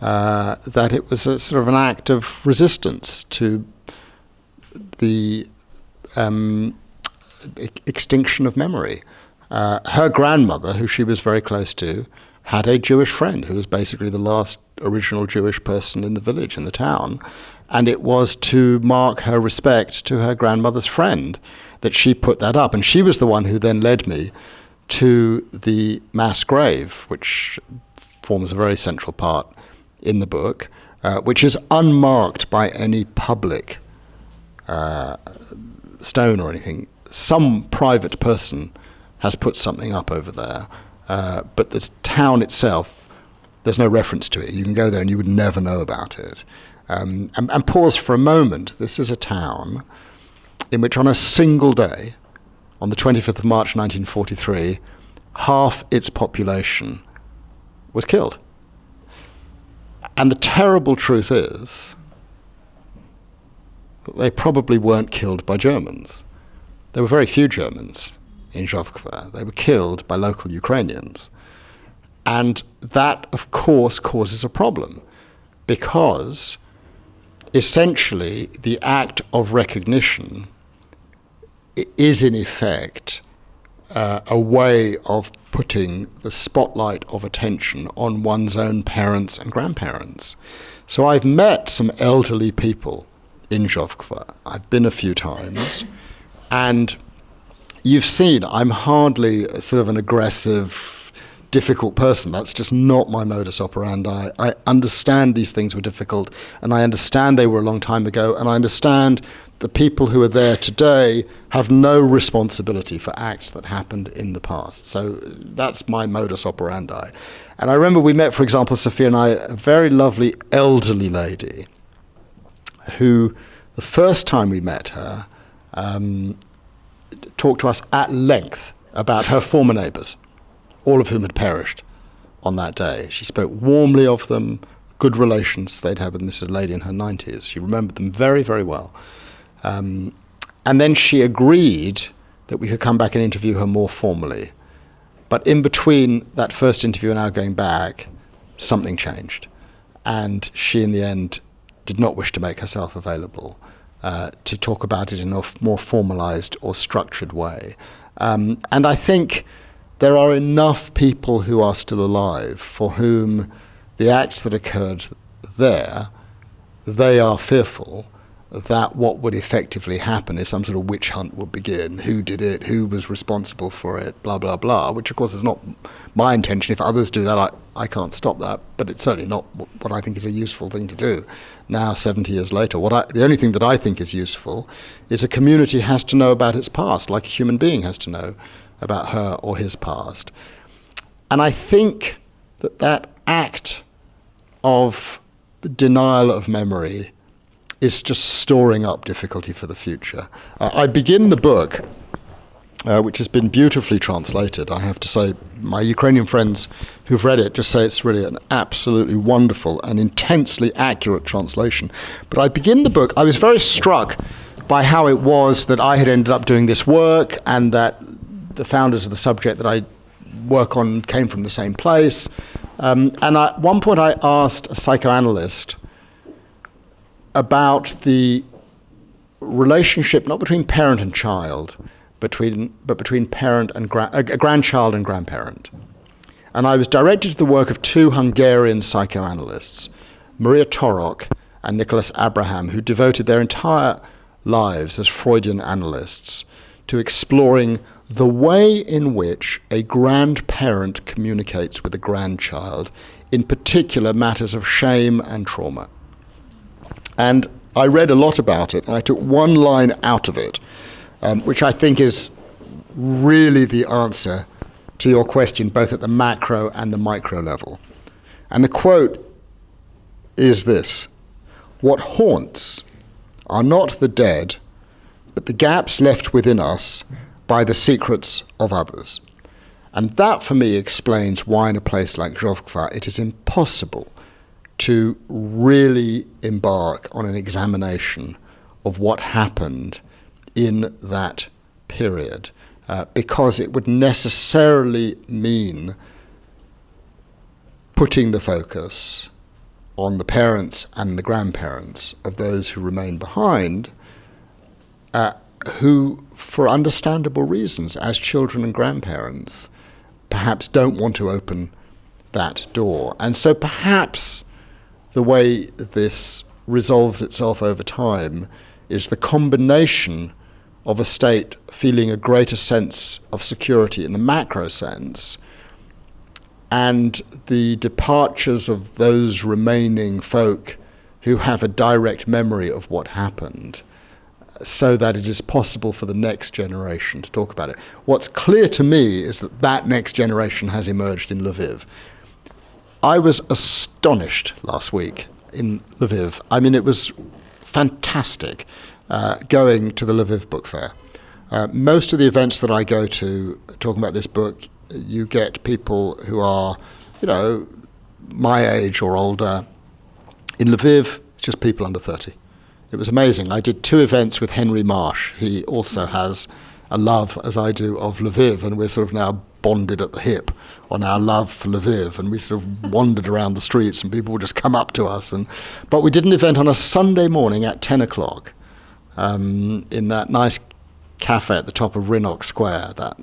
that it was a sort of an act of resistance to the extinction of memory. Her grandmother, who she was very close to, had a Jewish friend who was basically the last original Jewish person in the village, in the town, and it was to mark her respect to her grandmother's friend that she put that up. And she was the one who then led me to the mass grave, which forms a very central part in the book, which is unmarked by any public stone or anything. Some private person has put something up over there, but the town itself, there's no reference to it. You can go there and you would never know about it. And pause for a moment. This is a town in which on a single day, on the 25th of March 1943, half its population was killed. And the terrible truth is that they probably weren't killed by Germans. There were very few Germans in Żółkwa. They were killed by local Ukrainians. And that, of course, causes a problem, because essentially the act of recognition is in effect a way of putting the spotlight of attention on one's own parents and grandparents. So I've met some elderly people in Żółkwa. I've been a few times, and you've seen I'm hardly sort of an aggressive difficult person. That's just not my modus operandi. I understand these things were difficult, and I understand they were a long time ago, and I understand the people who are there today have no responsibility for acts that happened in the past. So that's my modus operandi. And I remember we met, for example, Sophia and I, a very lovely elderly lady who, the first time we met her, talked to us at length about her former neighbours, all of whom had perished on that day. She spoke warmly of them, good relations they'd had with this lady in her 90s. She remembered them very, very well. And then she agreed that we could come back and interview her more formally. But in between that first interview and our going back, something changed. And she, in the end, did not wish to make herself available to talk about it in a more formalised or structured way. And I think there are enough people who are still alive for whom the acts that occurred there, they are fearful that what would effectively happen is some sort of witch hunt would begin. Who did it? Who was responsible for it? Blah, blah, blah, which of course is not my intention. If others do that, I can't stop that, but it's certainly not what I think is a useful thing to do. Now, 70 years later, the only thing that I think is useful is a community has to know about its past, like a human being has to know about her or his past. And I think that act of denial of memory is just storing up difficulty for the future. I begin the book, which has been beautifully translated. I have to say, my Ukrainian friends who've read it just say it's really an absolutely wonderful and intensely accurate translation. But I begin the book, I was very struck by how it was that I had ended up doing this work, and that the founders of the subject that I work on came from the same place. And at one point I asked a psychoanalyst about the relationship, not between parent and child, but between parent and grandchild and grandparent. And I was directed to the work of two Hungarian psychoanalysts, Maria Torok and Nicholas Abraham, who devoted their entire lives as Freudian analysts to exploring the way in which a grandparent communicates with a grandchild, in particular matters of shame and trauma. And I read a lot about it, and I took one line out of it, which I think is really the answer to your question, both at the macro and the micro level. And the quote is this: "What haunts are not the dead, but the gaps left within us by the secrets of others." And that, for me, explains why in a place like Zhovkva it is impossible to really embark on an examination of what happened in that period, because it would necessarily mean putting the focus on the parents and the grandparents of those who remain behind, who, for understandable reasons, as children and grandparents, perhaps don't want to open that door. And so perhaps the way this resolves itself over time is the combination of a state feeling a greater sense of security in the macro sense, and the departures of those remaining folk who have a direct memory of what happened, so that it is possible for the next generation to talk about it. What's clear to me is that next generation has emerged in Lviv. I was astonished last week in Lviv. I mean, it was fantastic going to the Lviv Book Fair. Most of the events that I go to talking about this book, you get people who are, my age or older. In Lviv, it's just people under 30. It was amazing. I did 2 events with Henry Marsh. He also has a love, as I do, of Lviv, and we're sort of now bonded at the hip on our love for Lviv, and we sort of wandered around the streets and people would just come up to us. But we did an event on a Sunday morning at 10 o'clock in that nice cafe at the top of Rinok Square, that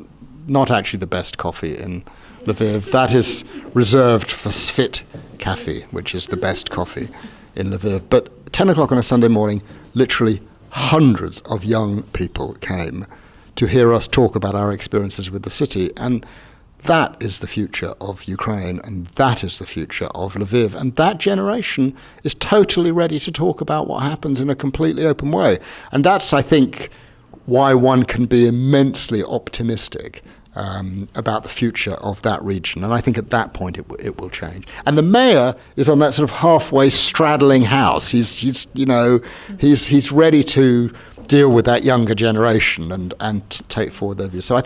not actually the best coffee in Lviv. That is reserved for Svit Cafe, which is the best coffee in Lviv. But 10 o'clock on a Sunday morning, literally hundreds of young people came to hear us talk about our experiences with the city. And that is the future of Ukraine, and that is the future of Lviv. And that generation is totally ready to talk about what happens in a completely open way. And that's, I think, why one can be immensely optimistic about the future of that region. And I think at that point it will change. And the mayor is on that sort of halfway straddling house. He's ready to deal with that younger generation and take forward their views. So I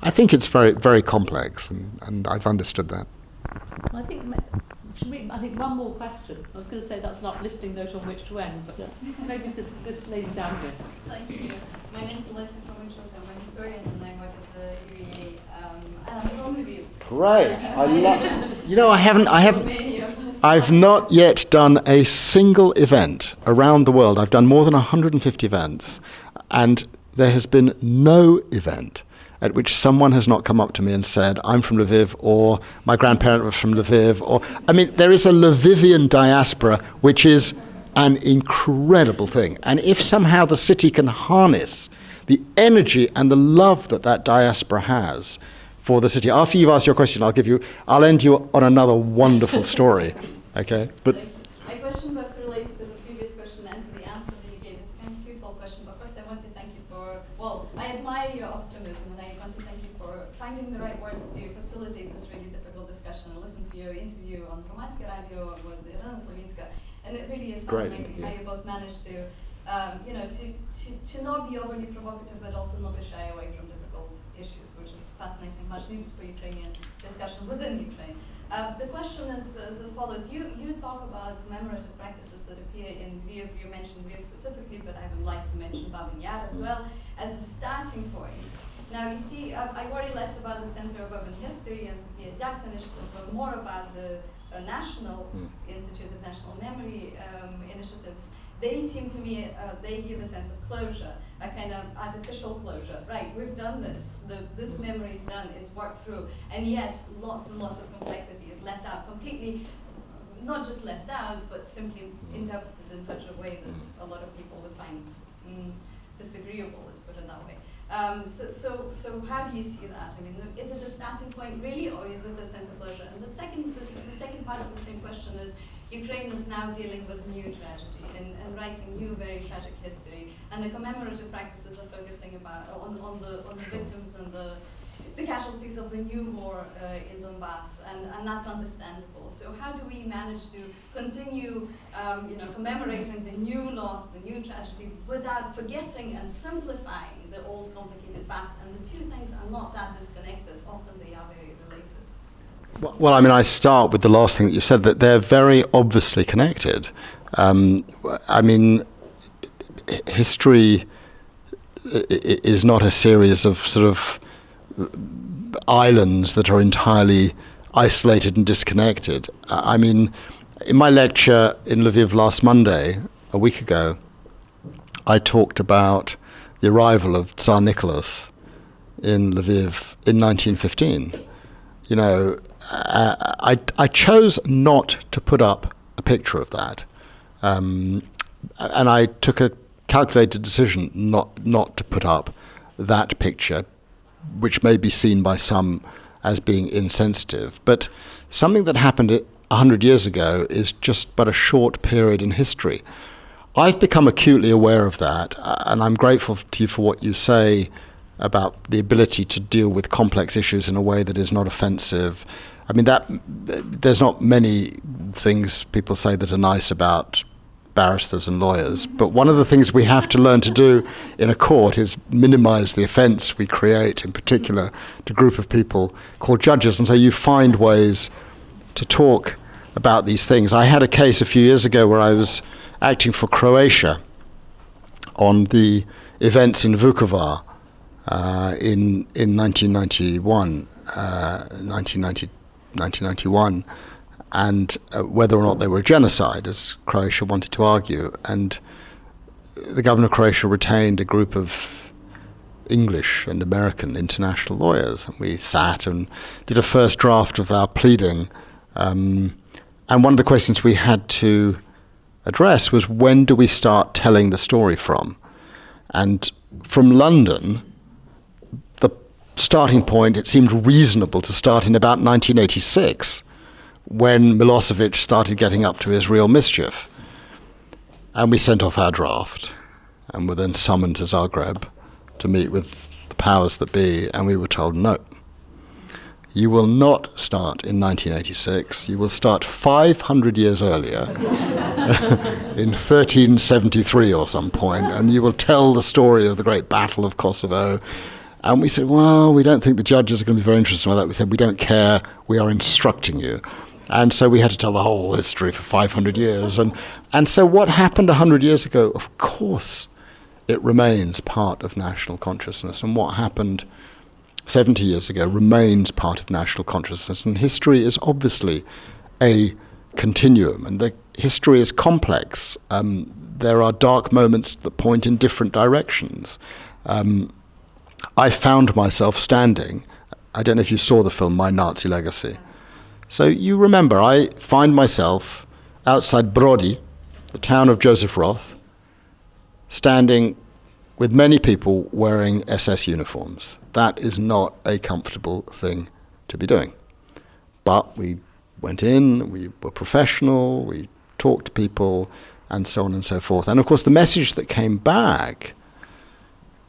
think it's very, very complex, and I've understood that. I think one more question. I was going to say that's an uplifting note on which to end, but maybe this lady down here. Thank you. My name is Alessa from Winchell. I'm a historian and I work at the UEA. And I'm from Lviv. Great. I've not yet done a single event around the world. I've done more than 150 events, and there has been no event at which someone has not come up to me and said, I'm from Lviv, or my grandparent was from Lviv, or, I mean, there is a Lvivian diaspora, which is an incredible thing. And if somehow the city can harness the energy and the love that diaspora has for the city. After you've asked your question, I'll end you on another wonderful story, okay? But my question both relates to the previous question and to the answer that you gave. It's kind of a twofold question, but first I want to thank you I admire your optimism, and I want to thank you for finding the right words to facilitate this really difficult discussion. I listened to your interview on Hromadske Radio with Irina Slavinska, and it really is fascinating how you both managed to not be overly provocative, but also not to shy away from difficult issues, which is fascinating, much needed for Ukrainian discussion within Ukraine. The question is as follows. You talk about commemorative practices that appear in Lviv. You mentioned Lviv specifically, but I would like to mention Babyn Yar as well as a starting point. Now, you see, I worry less about the Center of Urban History and Sophia Jak's initiative, but more about the National Institute of National Memory initiatives. They seem to me, they give a sense of closure, a kind of artificial closure. Right, we've done this, this memory is done, it's worked through, and yet lots and lots of complexity is left out completely, not just left out, but simply interpreted in such a way that a lot of people would find disagreeable, let's put it that way. So how do you see that? I mean, is it a starting point really, or is it a sense of closure? And the second part of the same question is, Ukraine is now dealing with new tragedy and writing new, very tragic history, and the commemorative practices are focusing on the victims and the casualties of the new war in Donbass, and that's understandable. So how do we manage to continue, commemorating the new loss, the new tragedy, without forgetting and simplifying the old, complicated past? And the two things are not that disconnected. Often they are very related. Well, I mean, I start with the last thing that you said, that they're very obviously connected. I mean, history is not a series of sort of islands that are entirely isolated and disconnected. I mean, in my lecture in Lviv last Monday, a week ago, I talked about the arrival of Tsar Nicholas in Lviv in 1915. You know, I chose not to put up a picture of that, and I took a calculated decision not to put up that picture, which may be seen by some as being insensitive. But something that happened 100 years ago is just but a short period in history. I've become acutely aware of that, and I'm grateful to you for what you say about the ability to deal with complex issues in a way that is not offensive. I mean, there's not many things people say that are nice about barristers and lawyers, but one of the things we have to learn to do in a court is minimize the offense we create, in particular to a group of people called judges. And so you find ways to talk about these things. I had a case a few years ago where I was acting for Croatia on the events in Vukovar in 1991, and whether or not they were a genocide, as Croatia wanted to argue. And the government of Croatia retained a group of English and American international lawyers, and we sat and did a first draft of our pleading. And one of the questions we had to address was, when do we start telling the story from? And from London, the starting point, it seemed reasonable to start in about 1986, when Milosevic started getting up to his real mischief. And we sent off our draft, and were then summoned to Zagreb to meet with the powers that be, and we were told, no, you will not start in 1986, you will start 500 years earlier, in 1373 or some point, and you will tell the story of the great Battle of Kosovo. And we said, well, we don't think the judges are going to be very interested in that. We said, we don't care, we are instructing you. And so we had to tell the whole history for 500 years. And so what happened 100 years ago, of course, it remains part of national consciousness. And what happened 70 years ago remains part of national consciousness. And history is obviously a continuum. And the history is complex. There are dark moments that point in different directions. I found myself standing, I don't know if you saw the film My Nazi Legacy. So you remember, I find myself outside Brody, the town of Joseph Roth, standing with many people wearing SS uniforms. That is not a comfortable thing to be doing. But we went in, we were professional, we talked to people, and so on and so forth. And of course the message that came back,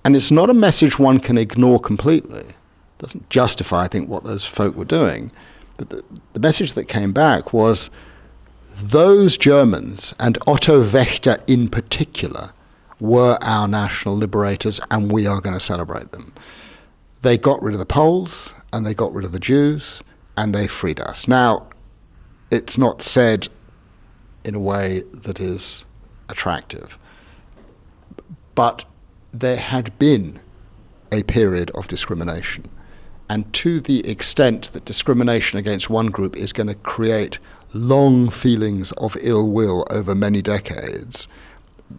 and it's not a message one can ignore completely, it doesn't justify, I think, what those folk were doing, but the message that came back was those Germans, and Otto Wächter in particular, were our national liberators, and we are going to celebrate them. They got rid of the Poles, and they got rid of the Jews, and they freed us. Now, it's not said in a way that is attractive, but there had been a period of discrimination. And to the extent that discrimination against one group is going to create long feelings of ill will over many decades,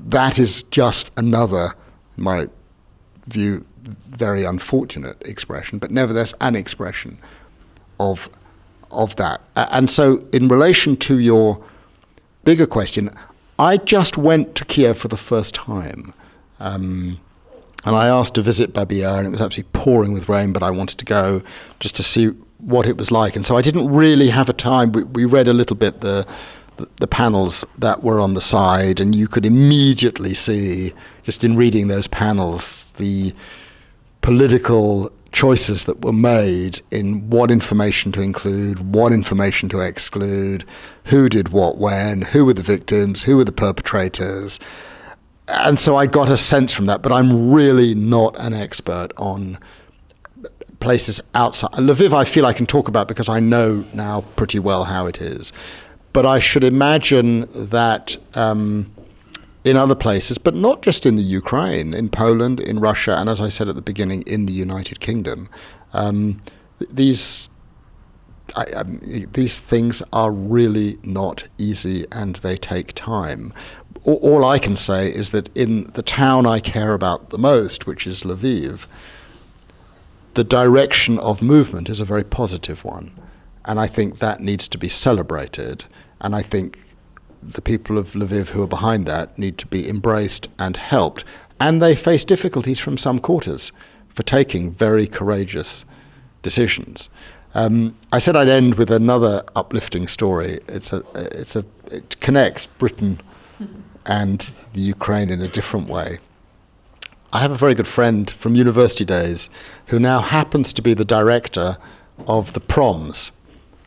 that is just another, in my view, very unfortunate expression, but nevertheless an expression of that. And so in relation to your bigger question, I just went to Kiev for the first time. And I asked to visit Babia, and it was absolutely pouring with rain, but I wanted to go just to see what it was like. And so I didn't really have a time. We read a little bit the panels that were on the side, and you could immediately see, just in reading those panels, the political choices that were made in what information to include, what information to exclude, who did what when, who were the victims, who were the perpetrators. And so I got a sense from that, but I'm really not an expert on places outside. Lviv I feel I can talk about because I know now pretty well how it is. But I should imagine that in other places, but not just in the Ukraine, in Poland, in Russia, and as I said at the beginning, in the United Kingdom, these things are really not easy, and they take time. All I can say is that in the town I care about the most, which is Lviv, the direction of movement is a very positive one. And I think that needs to be celebrated. And I think the people of Lviv who are behind that need to be embraced and helped. And they face difficulties from some quarters for taking very courageous decisions. I said I'd end with another uplifting story. It connects Britain and the Ukraine in a different way. I have a very good friend from university days who now happens to be the director of the proms,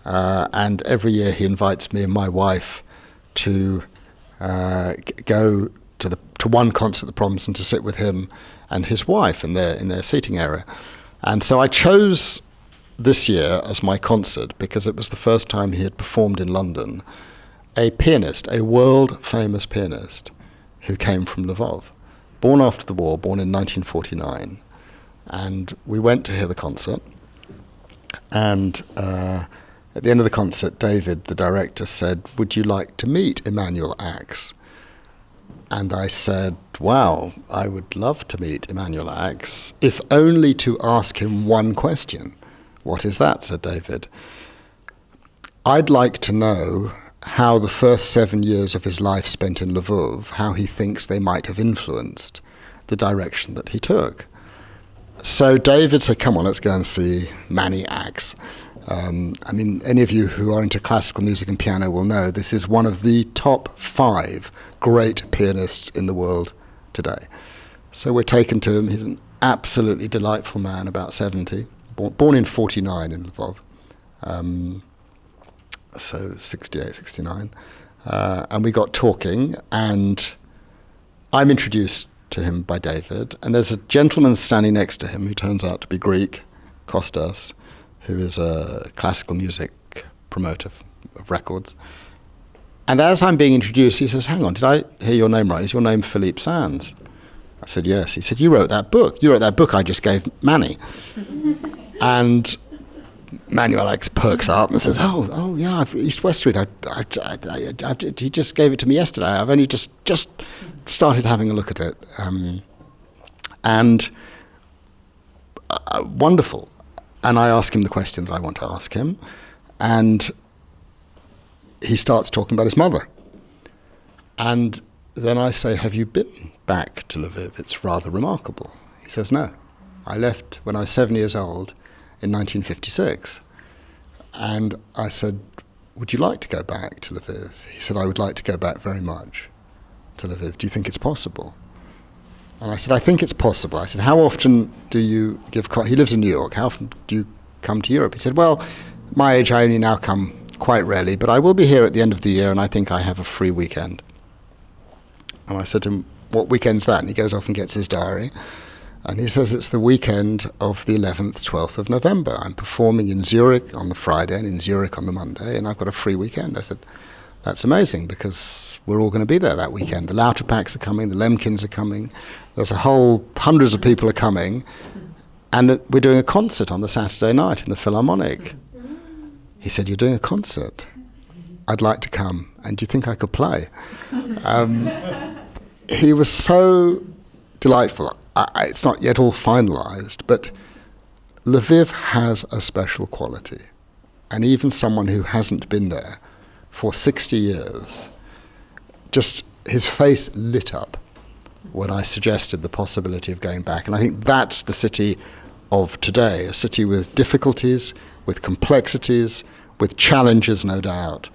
and every year he invites me and my wife to go to one concert at the proms and to sit with him and his wife in their seating area. And so I chose this year as my concert because it was the first time he had performed in London, a pianist, a world-famous pianist who came from Lvov, born after the war, born in 1949. And we went to hear the concert, and at the end of the concert, David, the director, said, "Would you like to meet Emanuel Ax?" And I said, wow, I would love to meet Emanuel Ax, if only to ask him one question. "What is that?" said David. "I'd like to know how the first 7 years of his life spent in Lviv, how he thinks they might have influenced the direction that he took." So David said, come on, let's go and see Manny Axe. I mean, any of you who are into classical music and piano will know this is one of the top 5 great pianists in the world today. So we're taken to him. He's an absolutely delightful man, about 70, born in 49 in Lviv, so 68, 69. And we got talking, and I'm introduced to him by David, and there's a gentleman standing next to him who turns out to be Greek, Kostas, who is a classical music promoter of records. And as I'm being introduced, he says, hang on, did I hear your name right? Is your name Philippe Sands? I said, yes. He said, you wrote that book. You wrote that book I just gave Manny. And Manuel X perks up and says, oh yeah, East West Street. He just gave it to me yesterday. I've only just started having a look at it. Wonderful. And I ask him the question that I want to ask him, and he starts talking about his mother. And then I say, have you been back to Lviv? It's rather remarkable. He says, no. I left when I was 7 years old in 1956. And I said, would you like to go back to Lviv? He said, I would like to go back very much to Lviv. Do you think it's possible? And I said, I think it's possible. I said, how often do you give... He lives in New York. How often do you come to Europe? He said, well, my age, I only now come quite rarely, but I will be here at the end of the year, and I think I have a free weekend. And I said to him, what weekend's that? And he goes off and gets his diary. And he says, it's the weekend of the 11th, 12th of November. I'm performing in Zurich on the Friday and in Zurich on the Monday, and I've got a free weekend. I said, that's amazing, because we're all going to be there that weekend. The Lauterpacks are coming, the Lemkins are coming. There's hundreds of people are coming, and we're doing a concert on the Saturday night in the Philharmonic. He said, you're doing a concert? I'd like to come, and do you think I could play? He was so delightful. It's not yet all finalized, but Lviv has a special quality, and even someone who hasn't been there for 60 years, just his face lit up when I suggested the possibility of going back. And I think that's the city of today, a city with difficulties, with complexities, with challenges, no doubt,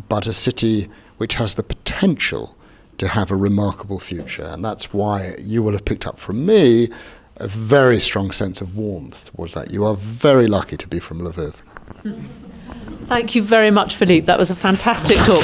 but a city which has the potential to have a remarkable future. And that's why you will have picked up from me a very strong sense of warmth towards that. You are very lucky to be from Lviv. Thank you very much, Philippe. That was a fantastic talk.